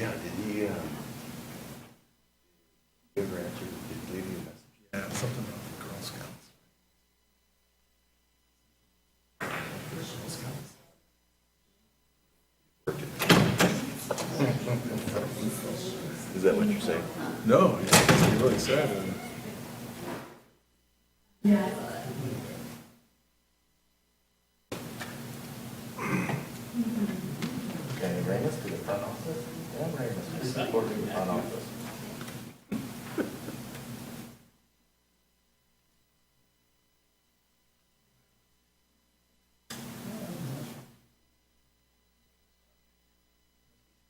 Yeah, did he ever answer? Did he leave you a message? Yeah, something about the Girl Scouts. Girl Scouts. Is that what you're saying? No, he really said. Yeah. Can you bring us to the front office? Yeah, bring us to the front office.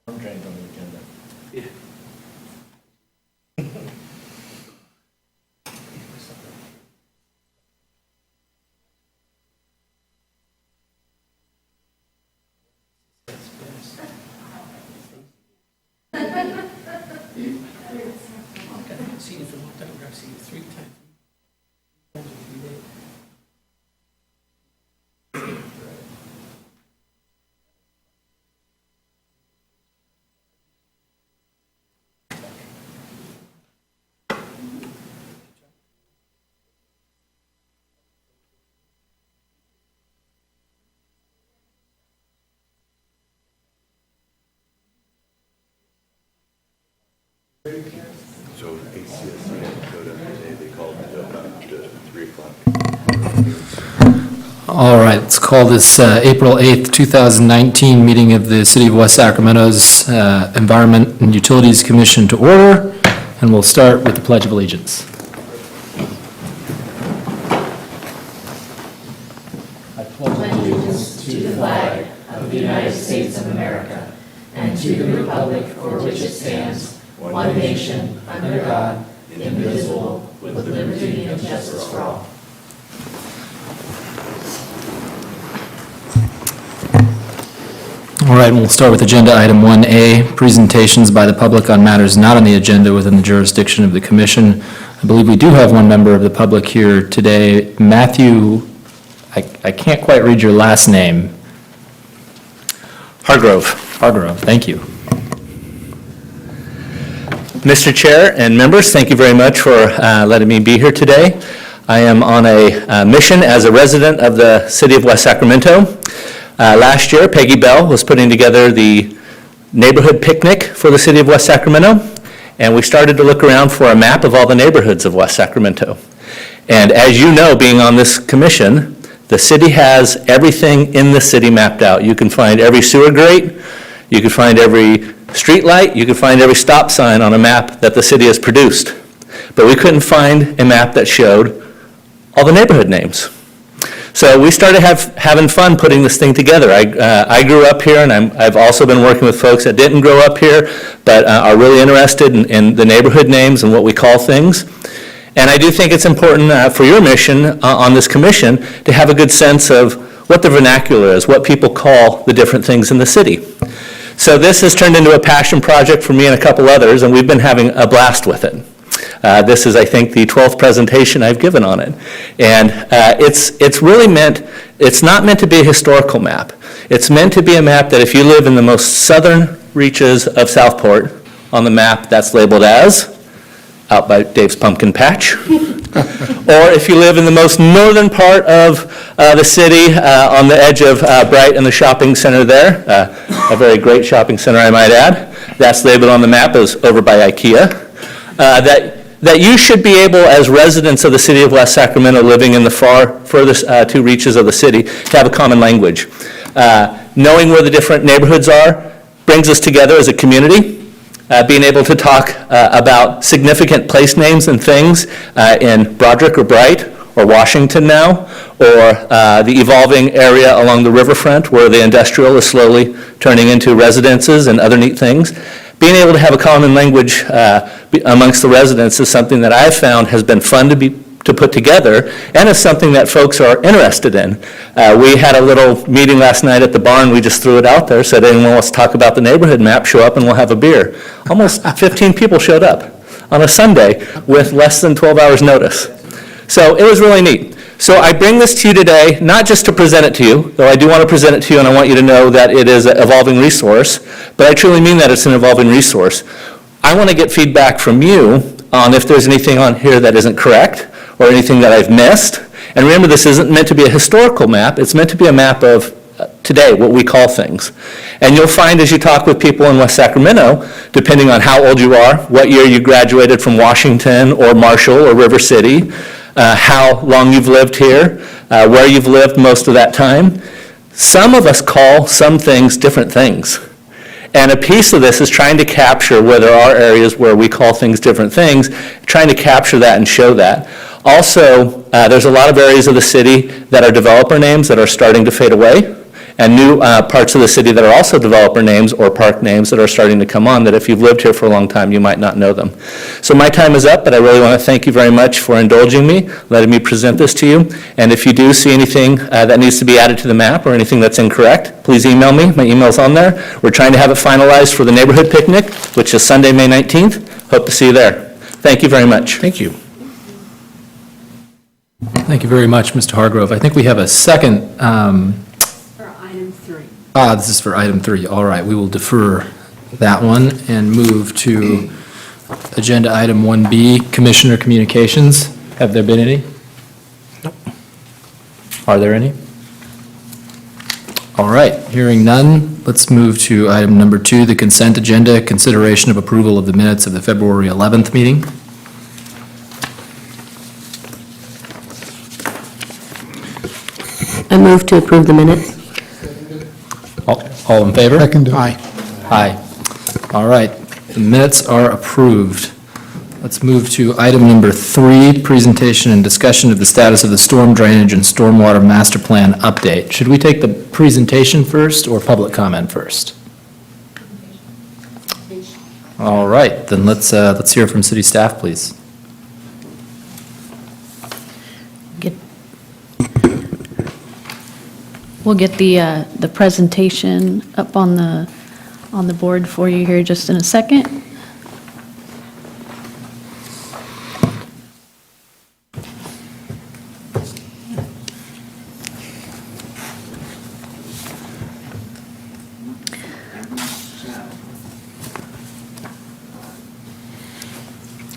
I'm trained on the agenda. Yeah. I've seen it for a long time, I've seen it 3 times. So ACSC had to go down today, they called it up to 3 o'clock. All right, let's call this April 8th, 2019 meeting of the City of West Sacramento's Environment and Utilities Commission to order, and we'll start with the Pledge of Allegiance. I pledge allegiance to the flag of the United States of America and to the republic for which it stands, one nation, under God, indivisible, with liberty and justice for all. All right, we'll start with Agenda Item 1A, presentations by the public on matters not on the agenda within the jurisdiction of the Commission. I believe we do have one member of the public here today. Matthew, I can't quite read your last name. Hargrove. Hargrove, thank you. Mr. Chair and members, thank you very much for letting me be here today. I am on a mission as a resident of the City of West Sacramento. Last year, Peggy Bell was putting together the neighborhood picnic for the City of West Sacramento, and we started to look around for a map of all the neighborhoods of West Sacramento. And as you know, being on this commission, the city has everything in the city mapped out. You can find every sewer grate, you can find every street light, you can find every stop sign on a map that the city has produced. But we couldn't find a map that showed all the neighborhood names. So we started having fun putting this thing together. I grew up here, and I've also been working with folks that didn't grow up here, but are really interested in the neighborhood names and what we call things. And I do think it's important for your mission on this commission to have a good sense of what the vernacular is, what people call the different things in the city. So this has turned into a passion project for me and a couple others, and we've been having a blast with it. This is, I think, the 12th presentation I've given on it. And it's really meant, it's not meant to be a historical map. It's meant to be a map that if you live in the most southern reaches of Southport, on the map that's labeled as, out by Dave's Pumpkin Patch, or if you live in the most northern part of the city, on the edge of Bright and the shopping center there, a very great shopping center, I might add, that's labeled on the map as over by IKEA, that you should be able, as residents of the City of West Sacramento living in the furthest 2 reaches of the city, to have a common language. Knowing where the different neighborhoods are brings us together as a community. Being able to talk about significant place names and things in Broderick or Bright or Washington now, or the evolving area along the riverfront where the industrial is slowly turning into residences and other neat things. Being able to have a common language amongst the residents is something that I've found has been fun to put together, and is something that folks are interested in. We had a little meeting last night at the barn. We just threw it out there, said anyone wants to talk about the neighborhood map, show up and we'll have a beer. Almost 15 people showed up on a Sunday with less than 12 hours notice. So it was really neat. So I bring this to you today, not just to present it to you, though I do want to present it to you and I want you to know that it is an evolving resource, but I truly mean that it's an evolving resource. I want to get feedback from you on if there's anything on here that isn't correct or anything that I've missed. And remember, this isn't meant to be a historical map, it's meant to be a map of today, what we call things. And you'll find as you talk with people in West Sacramento, depending on how old you are, what year you graduated from Washington or Marshall or River City, how long you've lived here, where you've lived most of that time. Some of us call some things different things. And a piece of this is trying to capture where there are areas where we call things different things, trying to capture that and show that. Also, there's a lot of areas of the city that are developer names that are starting to fade away, and new parts of the city that are also developer names or park names that are starting to come on that if you've lived here for a long time, you might not know them. So my time is up, but I really want to thank you very much for indulging me, letting me present this to you. And if you do see anything that needs to be added to the map or anything that's incorrect, please email me. My email's on there. We're trying to have it finalized for the neighborhood picnic, which is Sunday, May 19th. Hope to see you there. Thank you very much. Thank you. Thank you very much, Mr. Hargrove. I think we have a second, For item 3. this is for item 3. All right, we will defer that one and move to agenda item 1B, Commissioner Communications. Have there been any? Nope. Are there any? All right, hearing none, let's move to item number 2, the consent agenda, consideration of approval of the minutes of the February 11th meeting. I move to approve the minutes. All in favor? Second. Aye. Aye. All right, the minutes are approved. Let's move to item number 3, presentation and discussion of the status of the storm drainage and stormwater master plan update. Should we take the presentation first or public comment first? All right, then let's hear from city staff, please. We'll get the presentation up on the board for you here just in a second.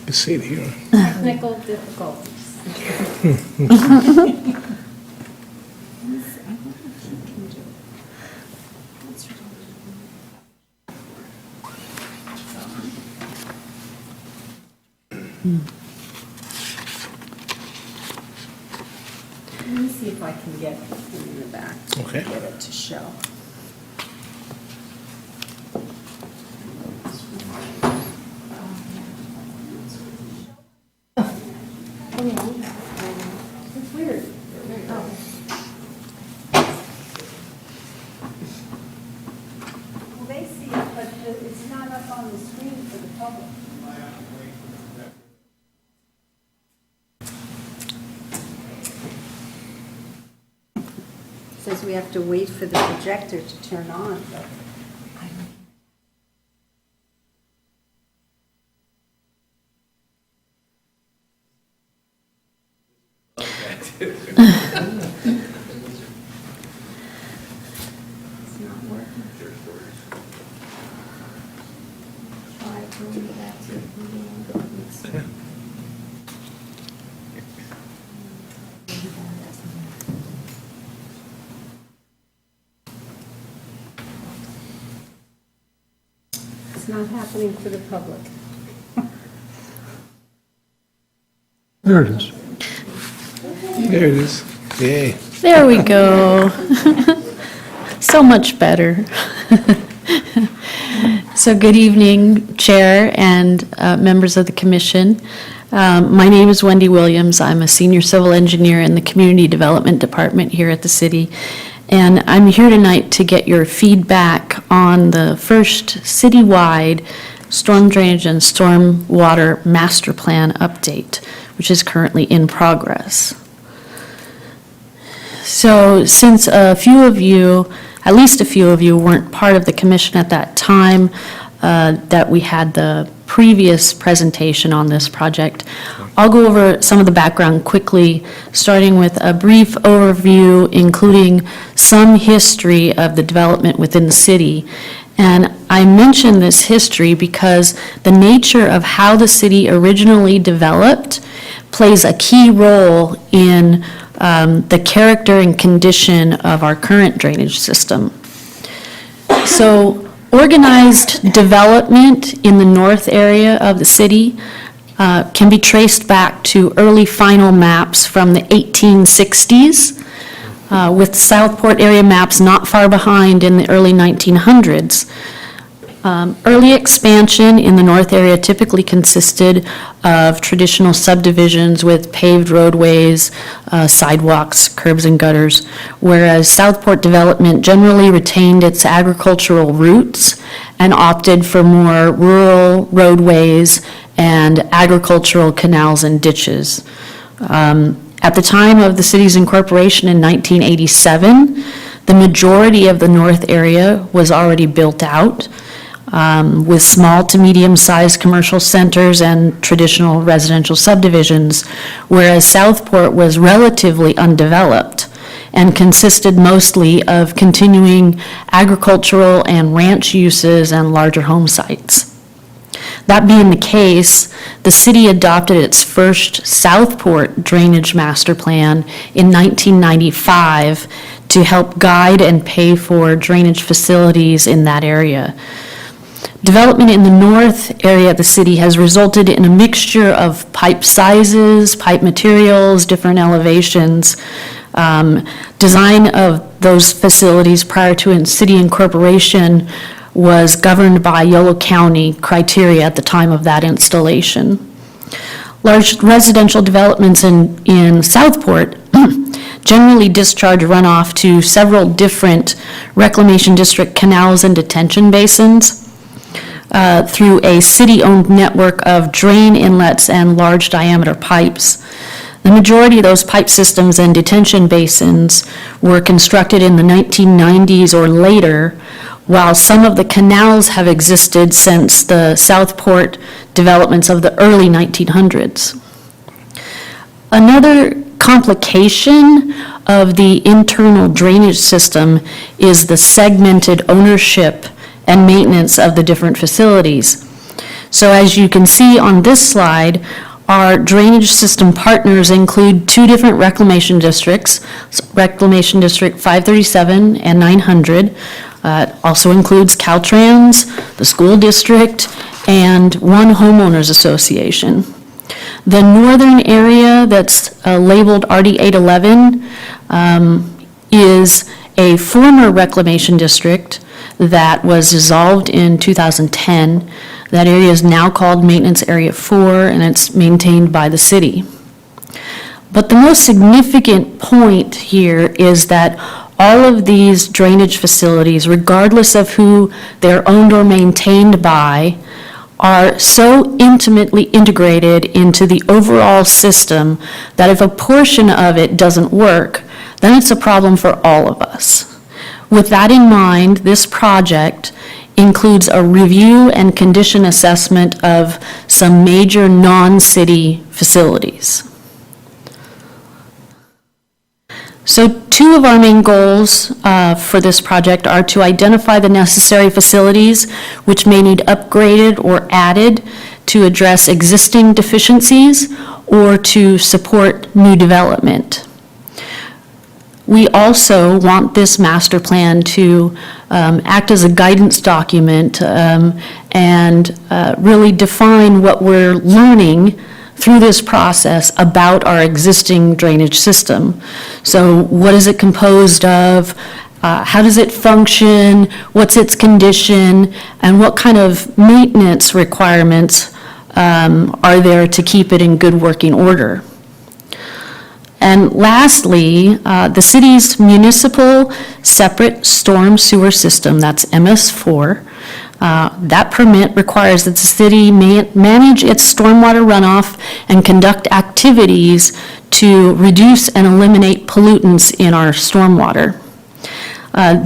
Good see it here. Technical difficulties. Let me see if I can get it in the back. Okay. Get it to show. It's weird. Oh. Well, they see it, but it's not up on the screen for the public. Says we have to wait for the projector to turn on, but I don't. It's not working. Try going back to the beginning. It's not happening for the public. There it is. There it is. Yay. There we go. So much better. So good evening, Chair and members of the commission. My name is Wendy Williams. I'm a senior civil engineer in the Community Development Department here at the city. And I'm here tonight to get your feedback on the first citywide storm drainage and storm water master plan update, which is currently in progress. So since a few of you, at least a few of you, weren't part of the commission at that time that we had the previous presentation on this project, I'll go over some of the background quickly, starting with a brief overview, including some history of the development within the city. And I mention this history because the nature of how the city originally developed plays a key role in the character and condition of our current drainage system. So organized development in the north area of the city can be traced back to early final maps from the 1860s, with Southport area maps not far behind in the early 1900s. Early expansion in the north area typically consisted of traditional subdivisions with paved roadways, sidewalks, curbs and gutters, whereas Southport development generally retained its agricultural roots and opted for more rural roadways and agricultural canals and ditches. At the time of the city's incorporation in 1987, the majority of the north area was already built out, with small to medium-sized commercial centers and traditional residential subdivisions, whereas Southport was relatively undeveloped and consisted mostly of continuing agricultural and ranch uses and larger home sites. That being the case, the city adopted its first Southport drainage master plan in 1995 to help guide and pay for drainage facilities in that area. Development in the north area of the city has resulted in a mixture of pipe sizes, pipe materials, different elevations. Design of those facilities prior to city incorporation was governed by Yolo County criteria at the time of that installation. Large residential developments in Southport generally discharge runoff to several different reclamation district canals and detention basins through a city-owned network of drain inlets and large diameter pipes. The majority of those pipe systems and detention basins were constructed in the 1990s or later, while some of the canals have existed since the Southport developments of the early 1900s. Another complication of the internal drainage system is the segmented ownership and maintenance of the different facilities. So as you can see on this slide, our drainage system partners include two different reclamation districts, Reclamation District 537 and 900. Also includes Caltrans, the school district, and one homeowners association. The northern area that's labeled RD 811 is a former reclamation district that was dissolved in 2010. That area is now called Maintenance Area 4, and it's maintained by the city. But the most significant point here is that all of these drainage facilities, regardless of who they're owned or maintained by, are so intimately integrated into the overall system that if a portion of it doesn't work, then it's a problem for all of us. With that in mind, this project includes a review and condition assessment of some major non-city facilities. So two of our main goals for this project are to identify the necessary facilities which may need upgraded or added to address existing deficiencies or to support new development. We also want this master plan to act as a guidance document and really define what we're learning through this process about our existing drainage system. So what is it composed of? How does it function? What's its condition? And what kind of maintenance requirements are there to keep it in good working order? And lastly, the city's municipal separate storm sewer system, that's MS4, that permit requires that the city manage its stormwater runoff and conduct activities to reduce and eliminate pollutants in our stormwater.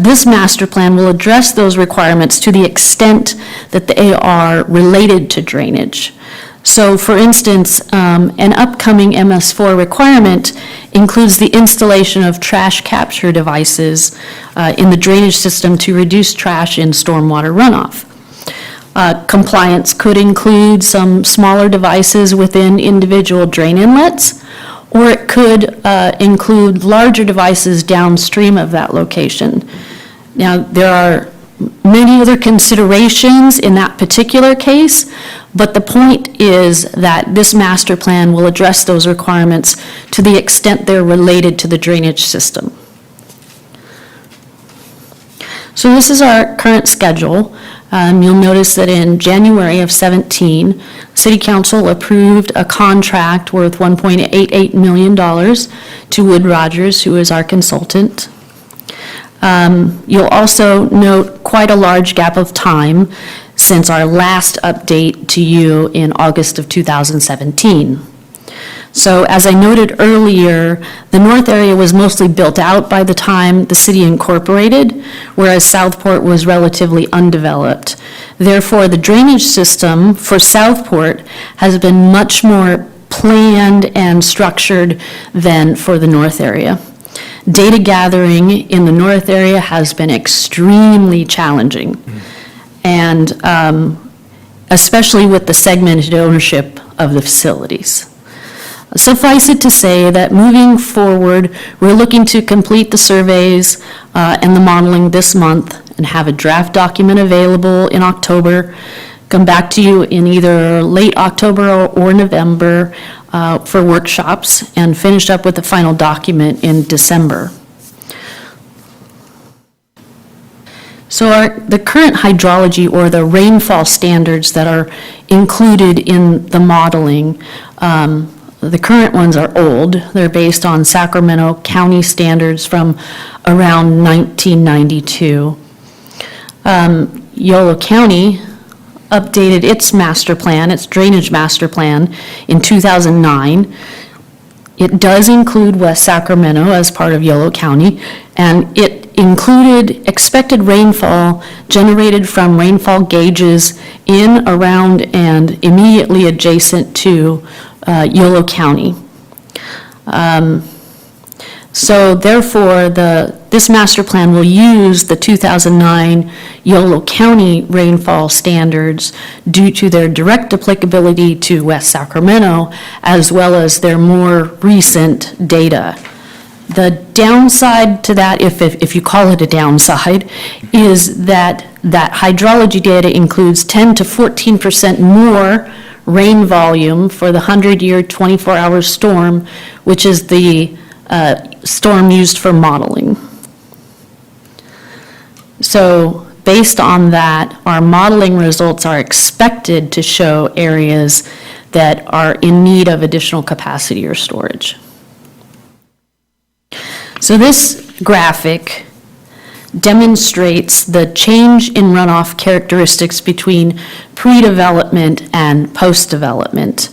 This master plan will address those requirements to the extent that they are related to drainage. So for instance, an upcoming MS4 requirement includes the installation of trash capture devices in the drainage system to reduce trash in stormwater runoff. Compliance could include some smaller devices within individual drain inlets, or it could include larger devices downstream of that location. Now, there are many other considerations in that particular case, but the point is that this master plan will address those requirements to the extent they're related to the drainage system. So this is our current schedule. You'll notice that in January of 17, City Council approved a contract worth $1.88 million to Wood Rogers, who is our consultant. You'll also note quite a large gap of time since our last update to you in August of 2017. So as I noted earlier, the north area was mostly built out by the time the city incorporated, whereas Southport was relatively undeveloped. Therefore, the drainage system for Southport has been much more planned and structured than for the north area. Data gathering in the north area has been extremely challenging, and especially with the segmented ownership of the facilities. Suffice it to say that moving forward, we're looking to complete the surveys and the modeling this month and have a draft document available in October, come back to you in either late October or November for workshops, and finish up with the final document in December. So the current hydrology, or the rainfall standards that are included in the modeling, the current ones are old. They're based on Sacramento County standards from around 1992. Yolo County updated its master plan, its drainage master plan, in 2009. It does include West Sacramento as part of Yolo County, and it included expected rainfall generated from rainfall gauges in, around, and immediately adjacent to Yolo County. So therefore, this master plan will use the 2009 Yolo County rainfall standards due to their direct applicability to West Sacramento, as well as their more recent data. The downside to that, if you call it a downside, is that hydrology data includes 10 to 14% more rain volume for the 100-year 24-hour storm, which is the storm used for modeling. So based on that, our modeling results are expected to show areas that are in need of additional capacity or storage. So this graphic demonstrates the change in runoff characteristics between pre-development and post-development,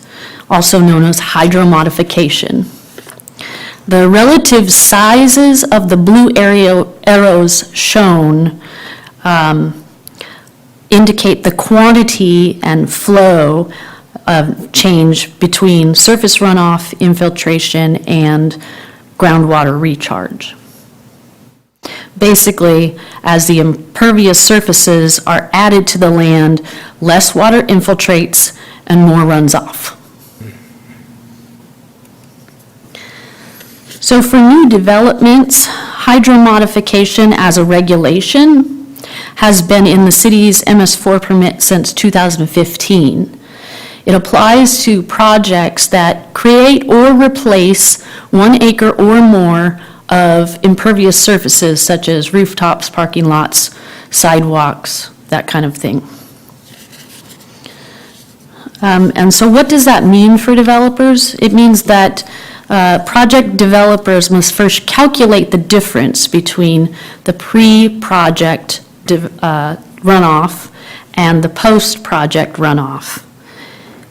also known as hydromodification. The relative sizes of the blue arrows shown indicate the quantity and flow of change between surface runoff, infiltration, and groundwater recharge. Basically, as the impervious surfaces are added to the land, less water infiltrates and more runs off. So for new developments, hydromodification as a regulation has been in the city's MS4 permit since 2015. It applies to projects that create or replace 1 acre or more of impervious surfaces such as rooftops, parking lots, sidewalks, that kind of thing. And so what does that mean for developers? It means that project developers must first calculate the difference between the pre-project runoff and the post-project runoff,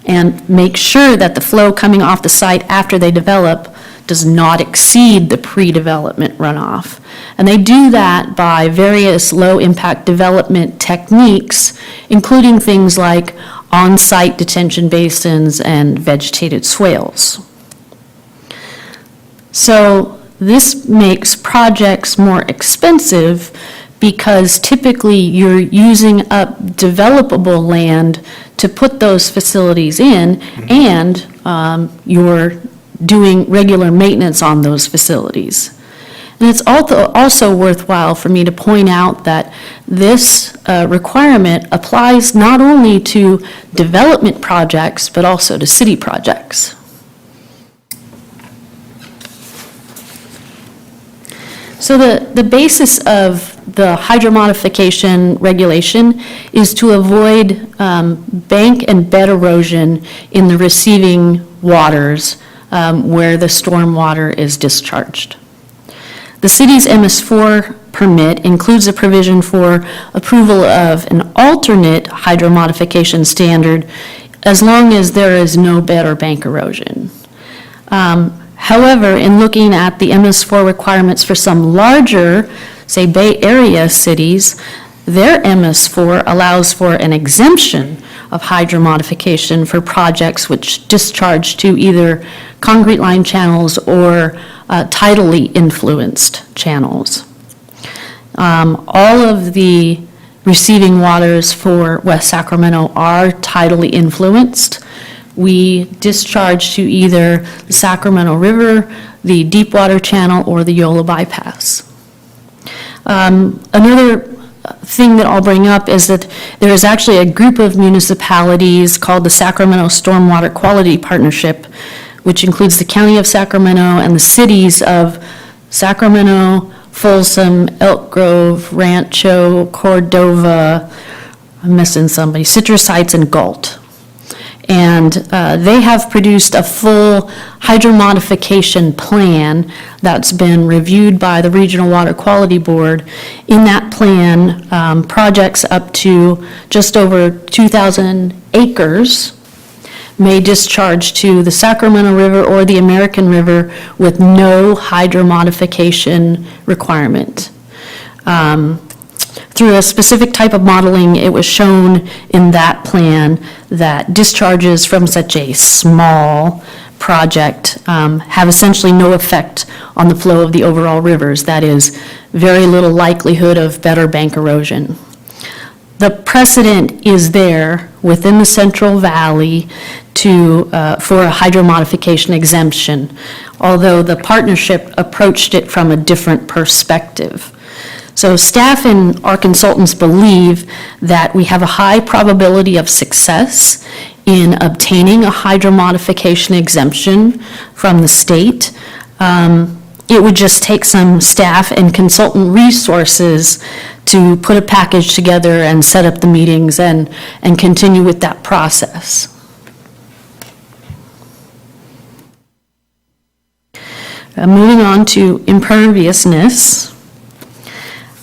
and make sure that the flow coming off the site after they develop does not exceed the pre-development runoff. And they do that by various low-impact development techniques, including things like on-site detention basins, and vegetated swales. So this makes projects more expensive because typically you're using up developable land to put those facilities in, and you're doing regular maintenance on those facilities. And it's also worthwhile for me to point out that this requirement applies not only to development projects, but also to city projects. So the basis of the hydromodification regulation is to avoid bank and bed erosion in the receiving waters where the stormwater is discharged. The city's MS4 permit includes a provision for approval of an alternate hydromodification standard as long as there is no bed or bank erosion. However, in looking at the MS4 requirements for some larger, say Bay Area cities, their MS4 allows for an exemption of hydromodification for projects which discharge to either concrete line channels or tidally influenced channels. All of the receiving waters for West Sacramento are tidally influenced. We discharge to either the Sacramento River, the Deepwater Channel, or the Yola Bypass. Another thing that I'll bring up is that there is actually a group of municipalities called the Sacramento Stormwater Quality Partnership, which includes the County of Sacramento and the cities of Sacramento, Folsom, Elk Grove, Rancho, Cordova, I'm missing somebody, Citrus Heights, and Galt. And they have produced a full hydromodification plan that's been reviewed by the Regional Water Quality Board. In that plan, projects up to just over 2,000 acres may discharge to the Sacramento River or the American River with no hydromodification requirement. Through a specific type of modeling, it was shown in that plan that discharges from such a small project have essentially no effect on the flow of the overall rivers. That is, very little likelihood of better bank erosion. The precedent is there within the Central Valley for a hydromodification exemption, although the partnership approached it from a different perspective. So staff and our consultants believe that we have a high probability of success in obtaining a hydromodification exemption from the state. It would just take some staff and consultant resources to put a package together and set up the meetings and continue with that process. Moving on to imperviousness.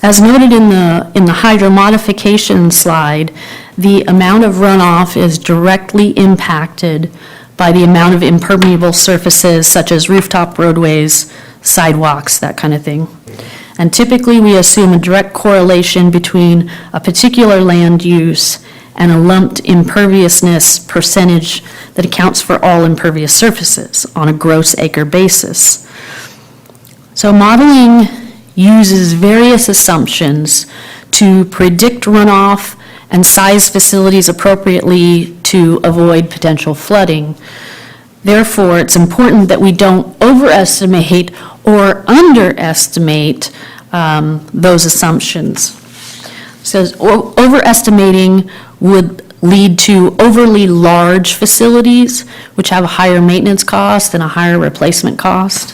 As noted in the hydromodification slide, the amount of runoff is directly impacted by the amount of impermeable surfaces such as rooftop roadways, sidewalks, that kind of thing. And typically we assume a direct correlation between a particular land use and a lumped imperviousness percentage that accounts for all impervious surfaces on a gross acre basis. So modeling uses various assumptions to predict runoff and size facilities appropriately to avoid potential flooding. Therefore, it's important that we don't overestimate or underestimate those assumptions. So overestimating would lead to overly large facilities, which have a higher maintenance cost and a higher replacement cost,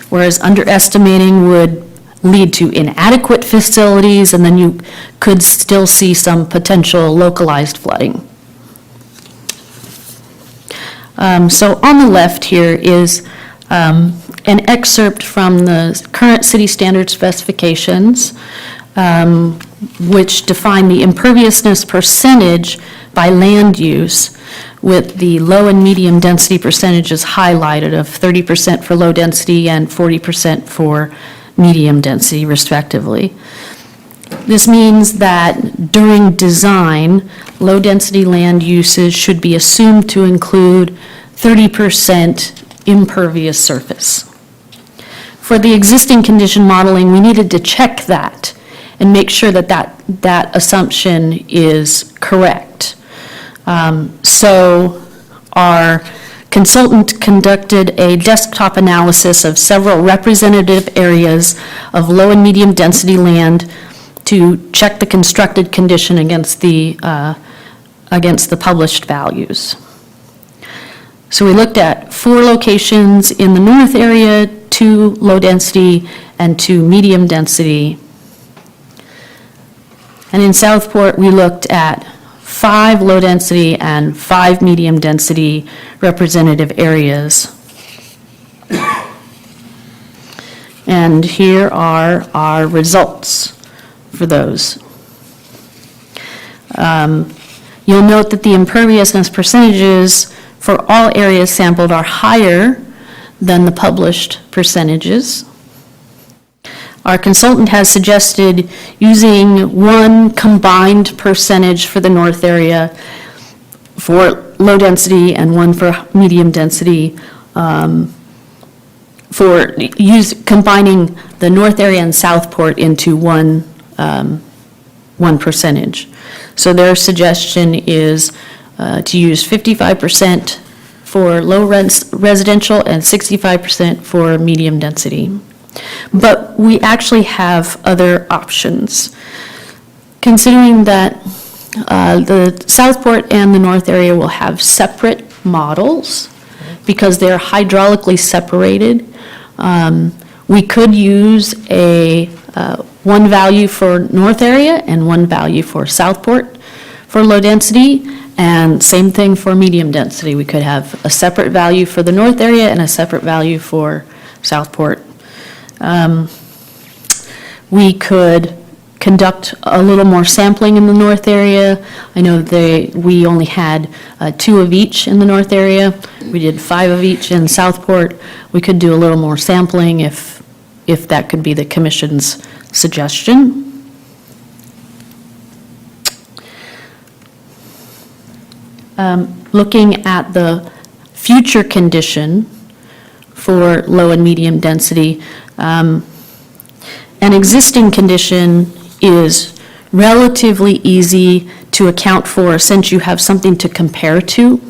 whereas underestimating would lead to inadequate facilities, and then you could still see some potential localized flooding. So on the left here is an excerpt from the current city standard specifications, which define the imperviousness percentage by land use, with the low and medium density percentages highlighted of 30% for low density and 40% for medium density respectively. This means that during design, low-density land uses should be assumed to include 30% impervious surface. For the existing condition modeling, we needed to check that and make sure that that assumption is correct. So our consultant conducted a desktop analysis of several representative areas of low and medium density land to check the constructed condition against the published values. So we looked at 4 locations in the north area, 2 low density and 2 medium density. And in Southport, we looked at 5 low density and 5 medium density representative areas. And here are our results for those. You'll note that the imperviousness percentages for all areas sampled are higher than the published percentages. Our consultant has suggested using one combined percentage for the north area for low density and one for medium density, combining the north area and Southport into one percentage. So their suggestion is to use 55% for low residential and 65% for medium density. But we actually have other options. Considering that the Southport and the north area will have separate models because they're hydraulically separated, we could use one value for north area and one value for Southport for low density, and same thing for medium density. We could have a separate value for the north area and a separate value for Southport. We could conduct a little more sampling in the north area. I know we only had 2 of each in the north area. We did 5 of each in Southport. We could do a little more sampling if that could be the commission's suggestion. Looking at the future condition for low and medium density, an existing condition is relatively easy to account for since you have something to compare to.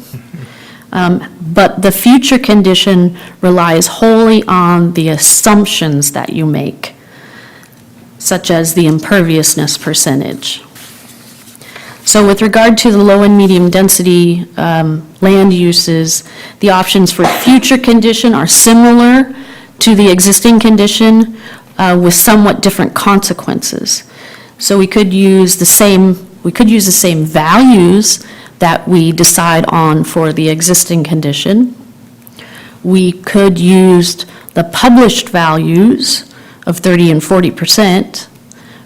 But the future condition relies wholly on the assumptions that you make, such as the imperviousness percentage. So with regard to the low and medium density land uses, the options for future condition are similar to the existing condition with somewhat different consequences. So we could use the same values that we decide on for the existing condition. We could use the published values of 30 and 40%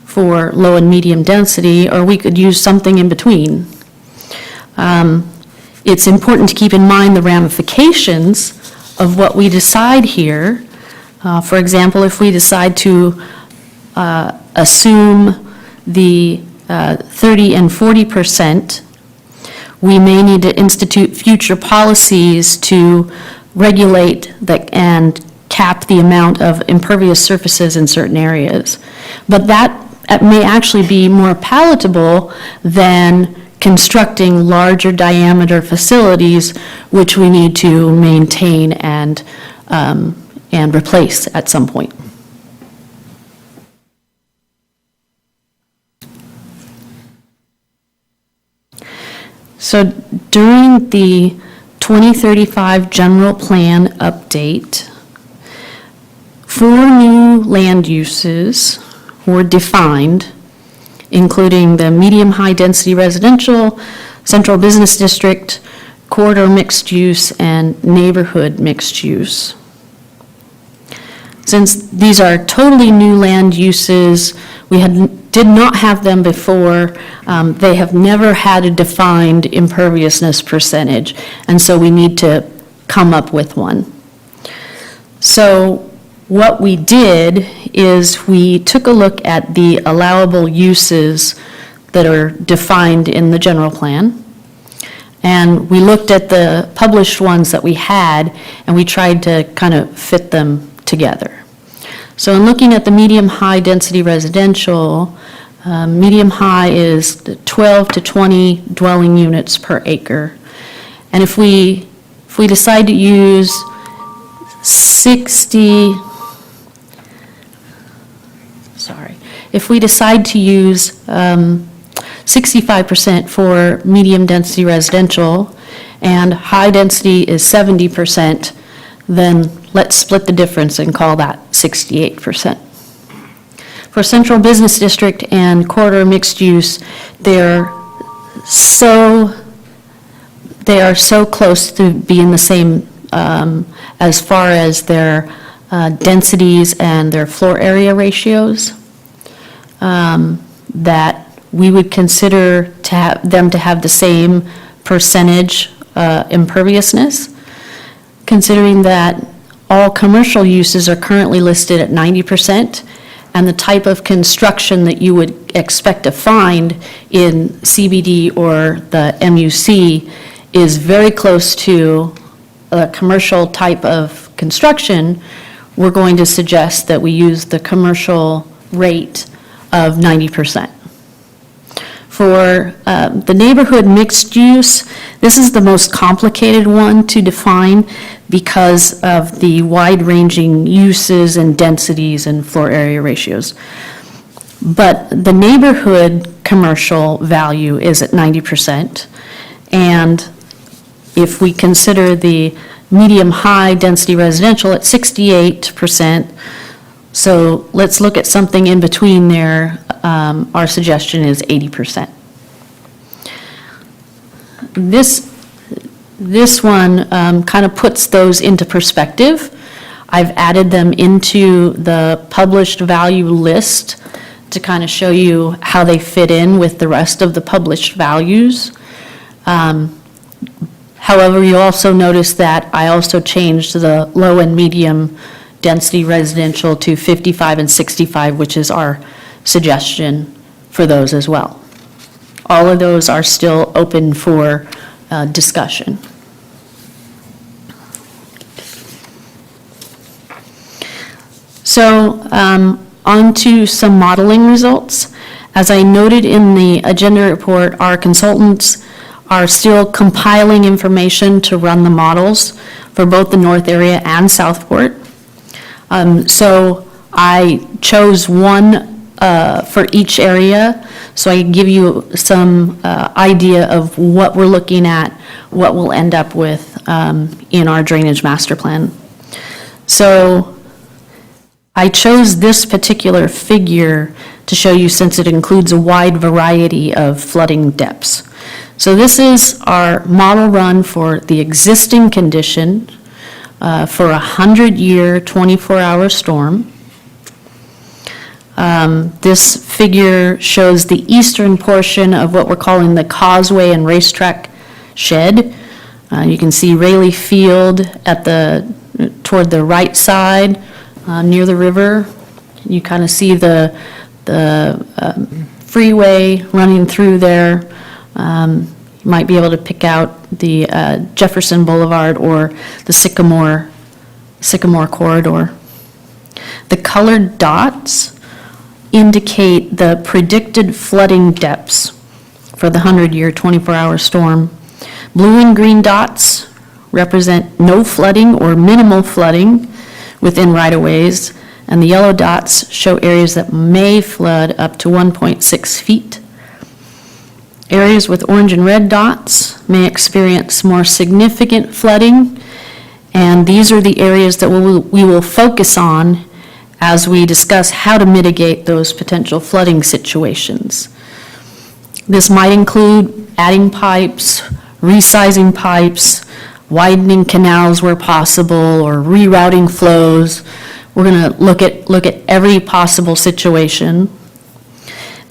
for low and medium density, or we could use something in between. It's important to keep in mind the ramifications of what we decide here. For example, if we decide to assume the 30 and 40%, we may need to institute future policies to regulate and cap the amount of impervious surfaces in certain areas. But that may actually be more palatable than constructing larger diameter facilities, which we need to maintain and replace at some point. So during the 2035 general plan update, 4 new land uses were defined, including the medium-high density residential, central business district, corridor mixed use, and neighborhood mixed use. Since these are totally new land uses, we did not have them before. They have never had a defined imperviousness percentage, and so we need to come up with one. So what we did is we took a look at the allowable uses that are defined in the general plan. And we looked at the published ones that we had, and we tried to kind of fit them together. So in looking at the medium-high density residential, medium-high is 12 to 20 dwelling units per acre. And if we decide to use 65% for medium density residential and high density is 70%, then let's split the difference and call that 68%. For central business district and corridor mixed use, they are so close to being the same as far as their densities and their floor area ratios, that we would consider them to have the same percentage imperviousness, considering that all commercial uses are currently listed at 90%, and the type of construction that you would expect to find in CBD or the MUC is very close to a commercial type of construction. We're going to suggest that we use the commercial rate of 90%. For the neighborhood mixed use, this is the most complicated one to define because of the wide-ranging uses and densities and floor area ratios. But the neighborhood commercial value is at 90%. And if we consider the medium-high density residential at 68%, so let's look at something in between there. Our suggestion is 80%. This one kind of puts those into perspective. I've added them into the published value list to kind of show you how they fit in with the rest of the published values. However, you also notice that I also changed the low and medium density residential to 55 and 65, which is our suggestion for those as well. All of those are still open for discussion. So on to some modeling results. As I noted in the agenda report, our consultants are still compiling information to run the models for both the North area and Southport. So I chose one for each area, so I can give you some idea of what we're looking at, what we'll end up with in our drainage master plan. So I chose this particular figure to show you since it includes a wide variety of flooding depths. So this is our model run for the existing condition for a 100-year, 24-hour storm. This figure shows the eastern portion of what we're calling the Causeway and Racetrack Shed. You can see Rayleigh Field toward the right side near the river. You kind of see the freeway running through there. You might be able to pick out the Jefferson Boulevard or the Sycamore corridor. The colored dots indicate the predicted flooding depths for the 100-year, 24-hour storm. Blue and green dots represent no flooding or minimal flooding within right-of-ways, and the yellow dots show areas that may flood up to 1.6 feet. Areas with orange and red dots may experience more significant flooding, and these are the areas that we will focus on as we discuss how to mitigate those potential flooding situations. This might include adding pipes, resizing pipes, widening canals where possible, or rerouting flows. We're going to look at every possible situation.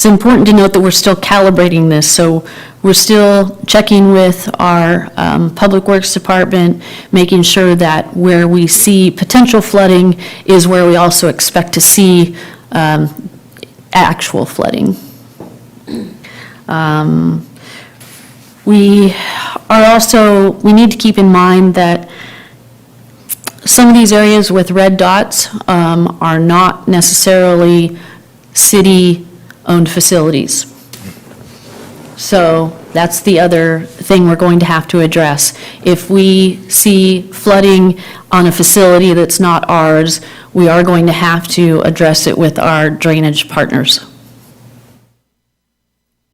It's important to note that we're still calibrating this, so we're still checking with our Public Works Department, making sure that where we see potential flooding is where we also expect to see actual flooding. We need to keep in mind that some of these areas with red dots are not necessarily city-owned facilities. So that's the other thing we're going to have to address. If we see flooding on a facility that's not ours, we are going to have to address it with our drainage partners.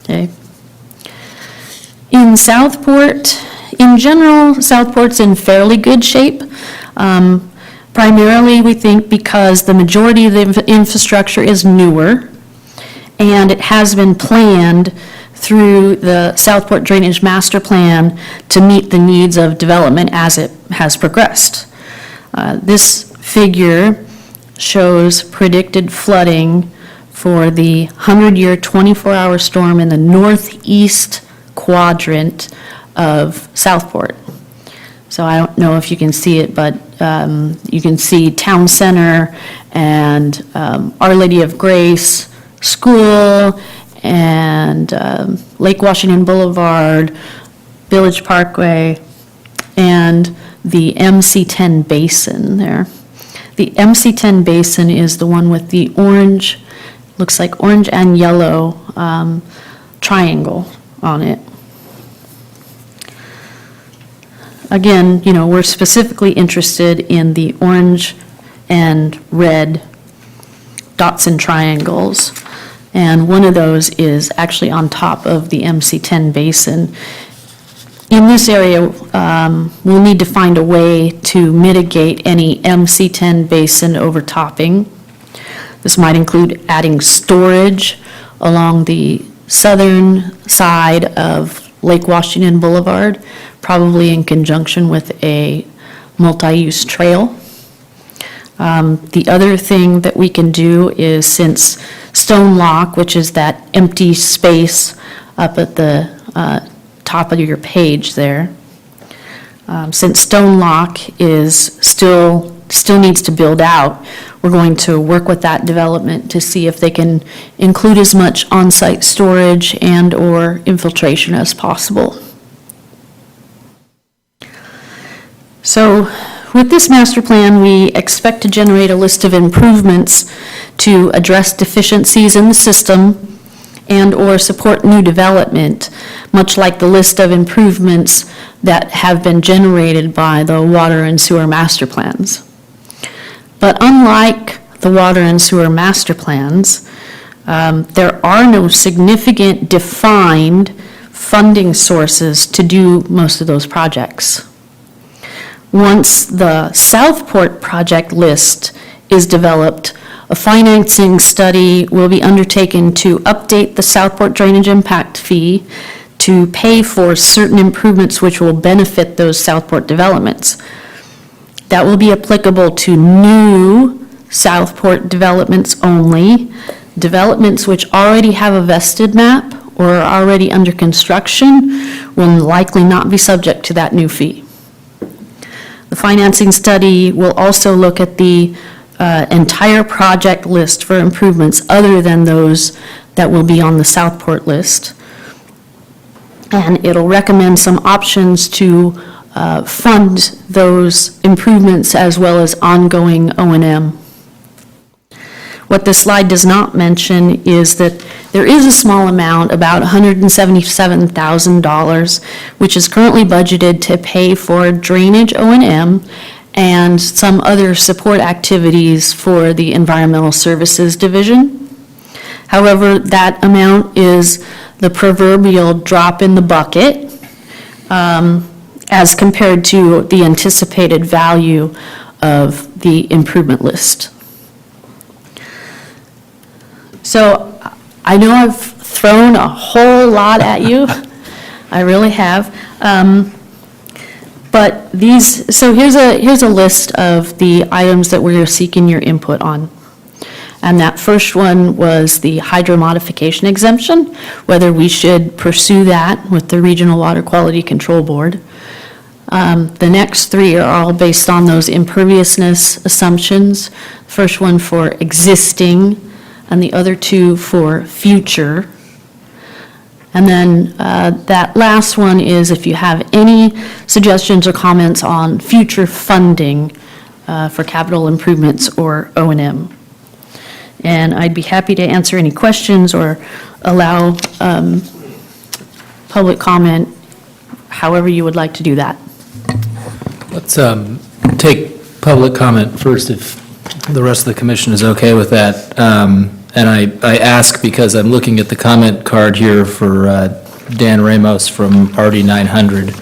Okay. In Southport, in general, Southport's in fairly good shape. Primarily, we think because the majority of the infrastructure is newer, and it has been planned through the Southport Drainage Master Plan to meet the needs of development as it has progressed. This figure shows predicted flooding for the 100-year 24-hour storm in the northeast quadrant of Southport. So I don't know if you can see it, but you can see Town Center and Our Lady of Grace School and Lake Washington Boulevard, Village Parkway, and the MC10 Basin there. The MC10 Basin is the one with the orange, looks like orange and yellow triangle on it. Again, you know, we're specifically interested in the orange and red dots and triangles. And one of those is actually on top of the MC10 basin. In this area, we'll need to find a way to mitigate any MC10 basin overtopping. This might include adding storage along the southern side of Lake Washington Boulevard, probably in conjunction with a multi-use trail. The other thing that we can do is, since Stone Lock, which is that empty space up at the top of your page there, since Stone Lock is still needs to build out, we're going to work with that development to see if they can include as much on-site storage and or infiltration as possible. So with this master plan, we expect to generate a list of improvements to address deficiencies in the system and or support new development, much like the list of improvements that have been generated by the water and sewer master plans. But unlike the water and sewer master plans, there are no significant defined funding sources to do most of those projects. Once the Southport project list is developed, a financing study will be undertaken to update the Southport drainage impact fee to pay for certain improvements which will benefit those Southport developments. That will be applicable to new Southport developments only. Developments which already have a vested map or are already under construction will likely not be subject to that new fee. The financing study will also look at the entire project list for improvements other than those that will be on the Southport list. And it'll recommend some options to fund those improvements as well as ongoing O&M. What this slide does not mention is that there is a small amount, about $177,000, which is currently budgeted to pay for drainage O&M and some other support activities for the Environmental Services Division. However, that amount is the proverbial drop in the bucket as compared to the anticipated value of the improvement list. So I know I've thrown a whole lot at you. I really have. But here's a list of the items that we're seeking your input on. And that first one was the hydro modification exemption, whether we should pursue that with the Regional Water Quality Control Board. The next three are all based on those imperviousness assumptions. First one for existing, and the other two for future. And then that last one is if you have any suggestions or comments on future funding for capital improvements or O&M. And I'd be happy to answer any questions or allow public comment, however you would like to do that. Let's take public comment first, if the rest of the commission is okay with that. And I ask because I'm looking at the comment card here for Dan Ramos from RD 900,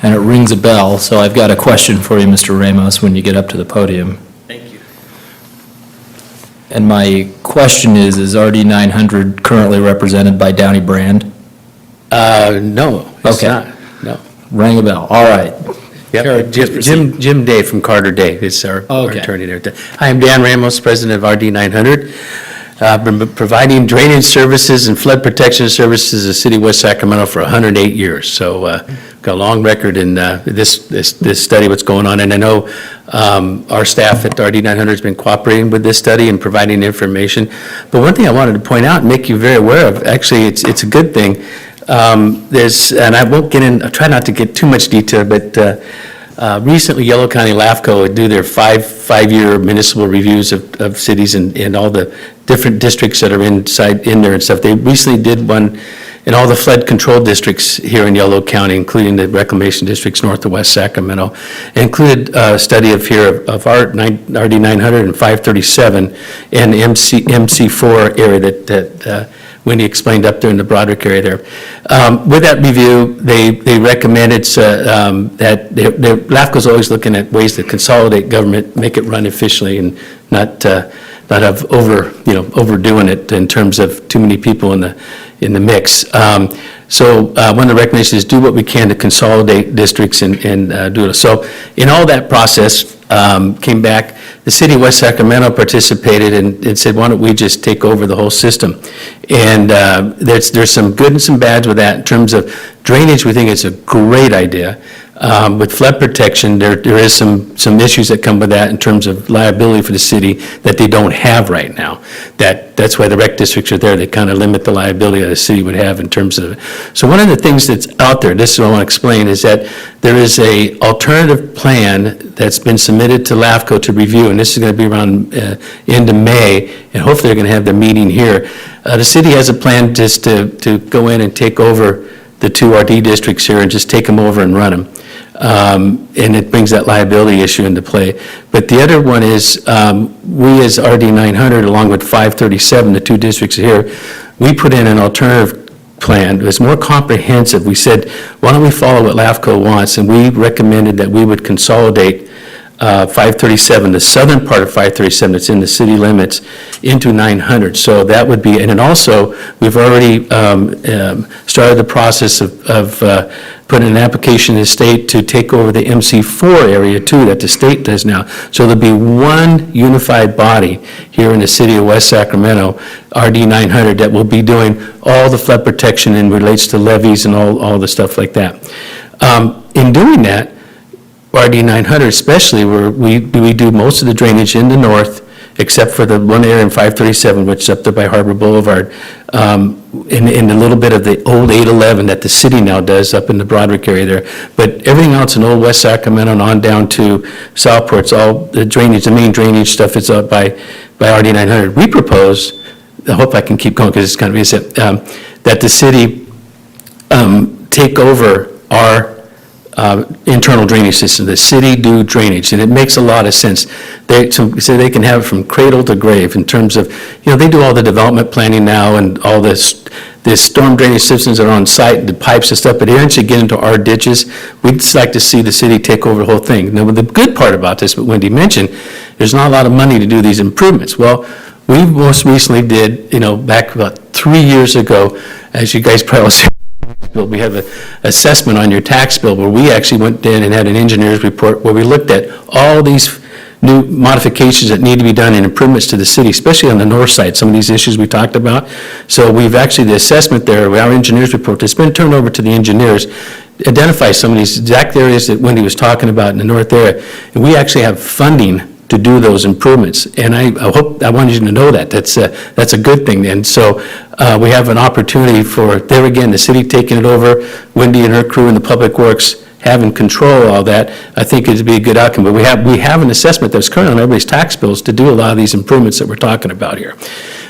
and it rings a bell, so I've got a question for you, Mr. Ramos, when you get up to the podium. Thank you. And my question is RD 900 currently represented by Downey Brand? No, it's Okay. not, no. Rang a bell, all right. Yep, Jim Day from Carter Day is our Okay. attorney there. Hi, I'm Dan Ramos, president of RD 900. Been providing drainage services and flood protection services to the city of West Sacramento for 108 years. So got a long record in this study, what's going on. And I know our staff at RD 900 has been cooperating with this study and providing information. But one thing I wanted to point out and make you very aware of, actually, it's a good thing. And I won't get in, I'll try not to get too much detail, but recently Yellow County LAFCO would do their five-year municipal reviews of cities and all the different districts that are in there and stuff. They recently did one in all the flood control districts here in Yellow County, including the reclamation districts north of West Sacramento. It included a study of RD 900 and 537 and MC4 area that Wendy explained up there in the Broderick area there. With that review, they recommended that LAFCO's always looking at ways to consolidate government, make it run efficiently, and not have overdoing it in terms of too many people in the mix. So one of the recommendations is do what we can to consolidate districts and do it. So in all that process, came back, the city of West Sacramento participated and said, why don't we just take over the whole system? And there's some good and some bads with that. In terms of drainage, we think it's a great idea. With flood protection, there is some issues that come with that in terms of liability for the city that they don't have right now. That's why the rec districts are there. They kind of limit the liability that the city would have in terms of it. So one of the things that's out there, this is what I want to explain, is that there is a alternative plan that's been submitted to LAFCO to review, and this is going to be around end of May, and hopefully they're going to have the meeting here. The city has a plan just to go in and take over the two RD districts here and just take them over and run them. And it brings that liability issue into play. But the other one is, we as RD 900, along with 537, the two districts here, we put in an alternative plan. It was more comprehensive. We said, why don't we follow what LAFCO wants? And we recommended that we would consolidate 537, the southern part of 537 that's in the city limits, into 900. So that would be, and then also, we've already started the process of putting an application in the state to take over the MC4 area too, that the state does now. So there'll be one unified body here in the city of West Sacramento, RD 900, that will be doing all the flood protection and relates to levees and all the stuff like that. In doing that, RD 900 especially, where we do most of the drainage in the north, except for the one area in 537, which is up there by Harbor Boulevard, in a little bit of the old 811 that the city now does up in the Broderick area there. But everything else in old West Sacramento and on down to Southport's, all the drainage, the main drainage stuff is up by RD 900. We propose, I hope I can keep going because it's kind of easy, that the city take over our internal drainage system. The city do drainage, and it makes a lot of sense. So they can have it from cradle to grave in terms of, they do all the development planning now and all this storm drainage systems that are on site, the pipes and stuff, but once you get into our ditches, we'd just like to see the city take over the whole thing. Now, the good part about this, what Wendy mentioned, there's not a lot of money to do these improvements. Well, we most recently did, back about 3 years ago, as you guys probably see, we have an assessment on your tax bill where we actually went in and had an engineer's report where we looked at all these new modifications that need to be done and improvements to the city, especially on the north side, some of these issues we talked about. So we've actually, the assessment there, our engineers report, it's been turned over to the engineers, identify some of these exact areas that Wendy was talking about in the north area. And we actually have funding to do those improvements. And I wanted you to know that. That's a good thing. And so we have an opportunity for, there again, the city taking it over, Wendy and her crew in the Public Works having control of all that. I think it'd be a good outcome. But we have an assessment that's current on everybody's tax bills to do a lot of these improvements that we're talking about here.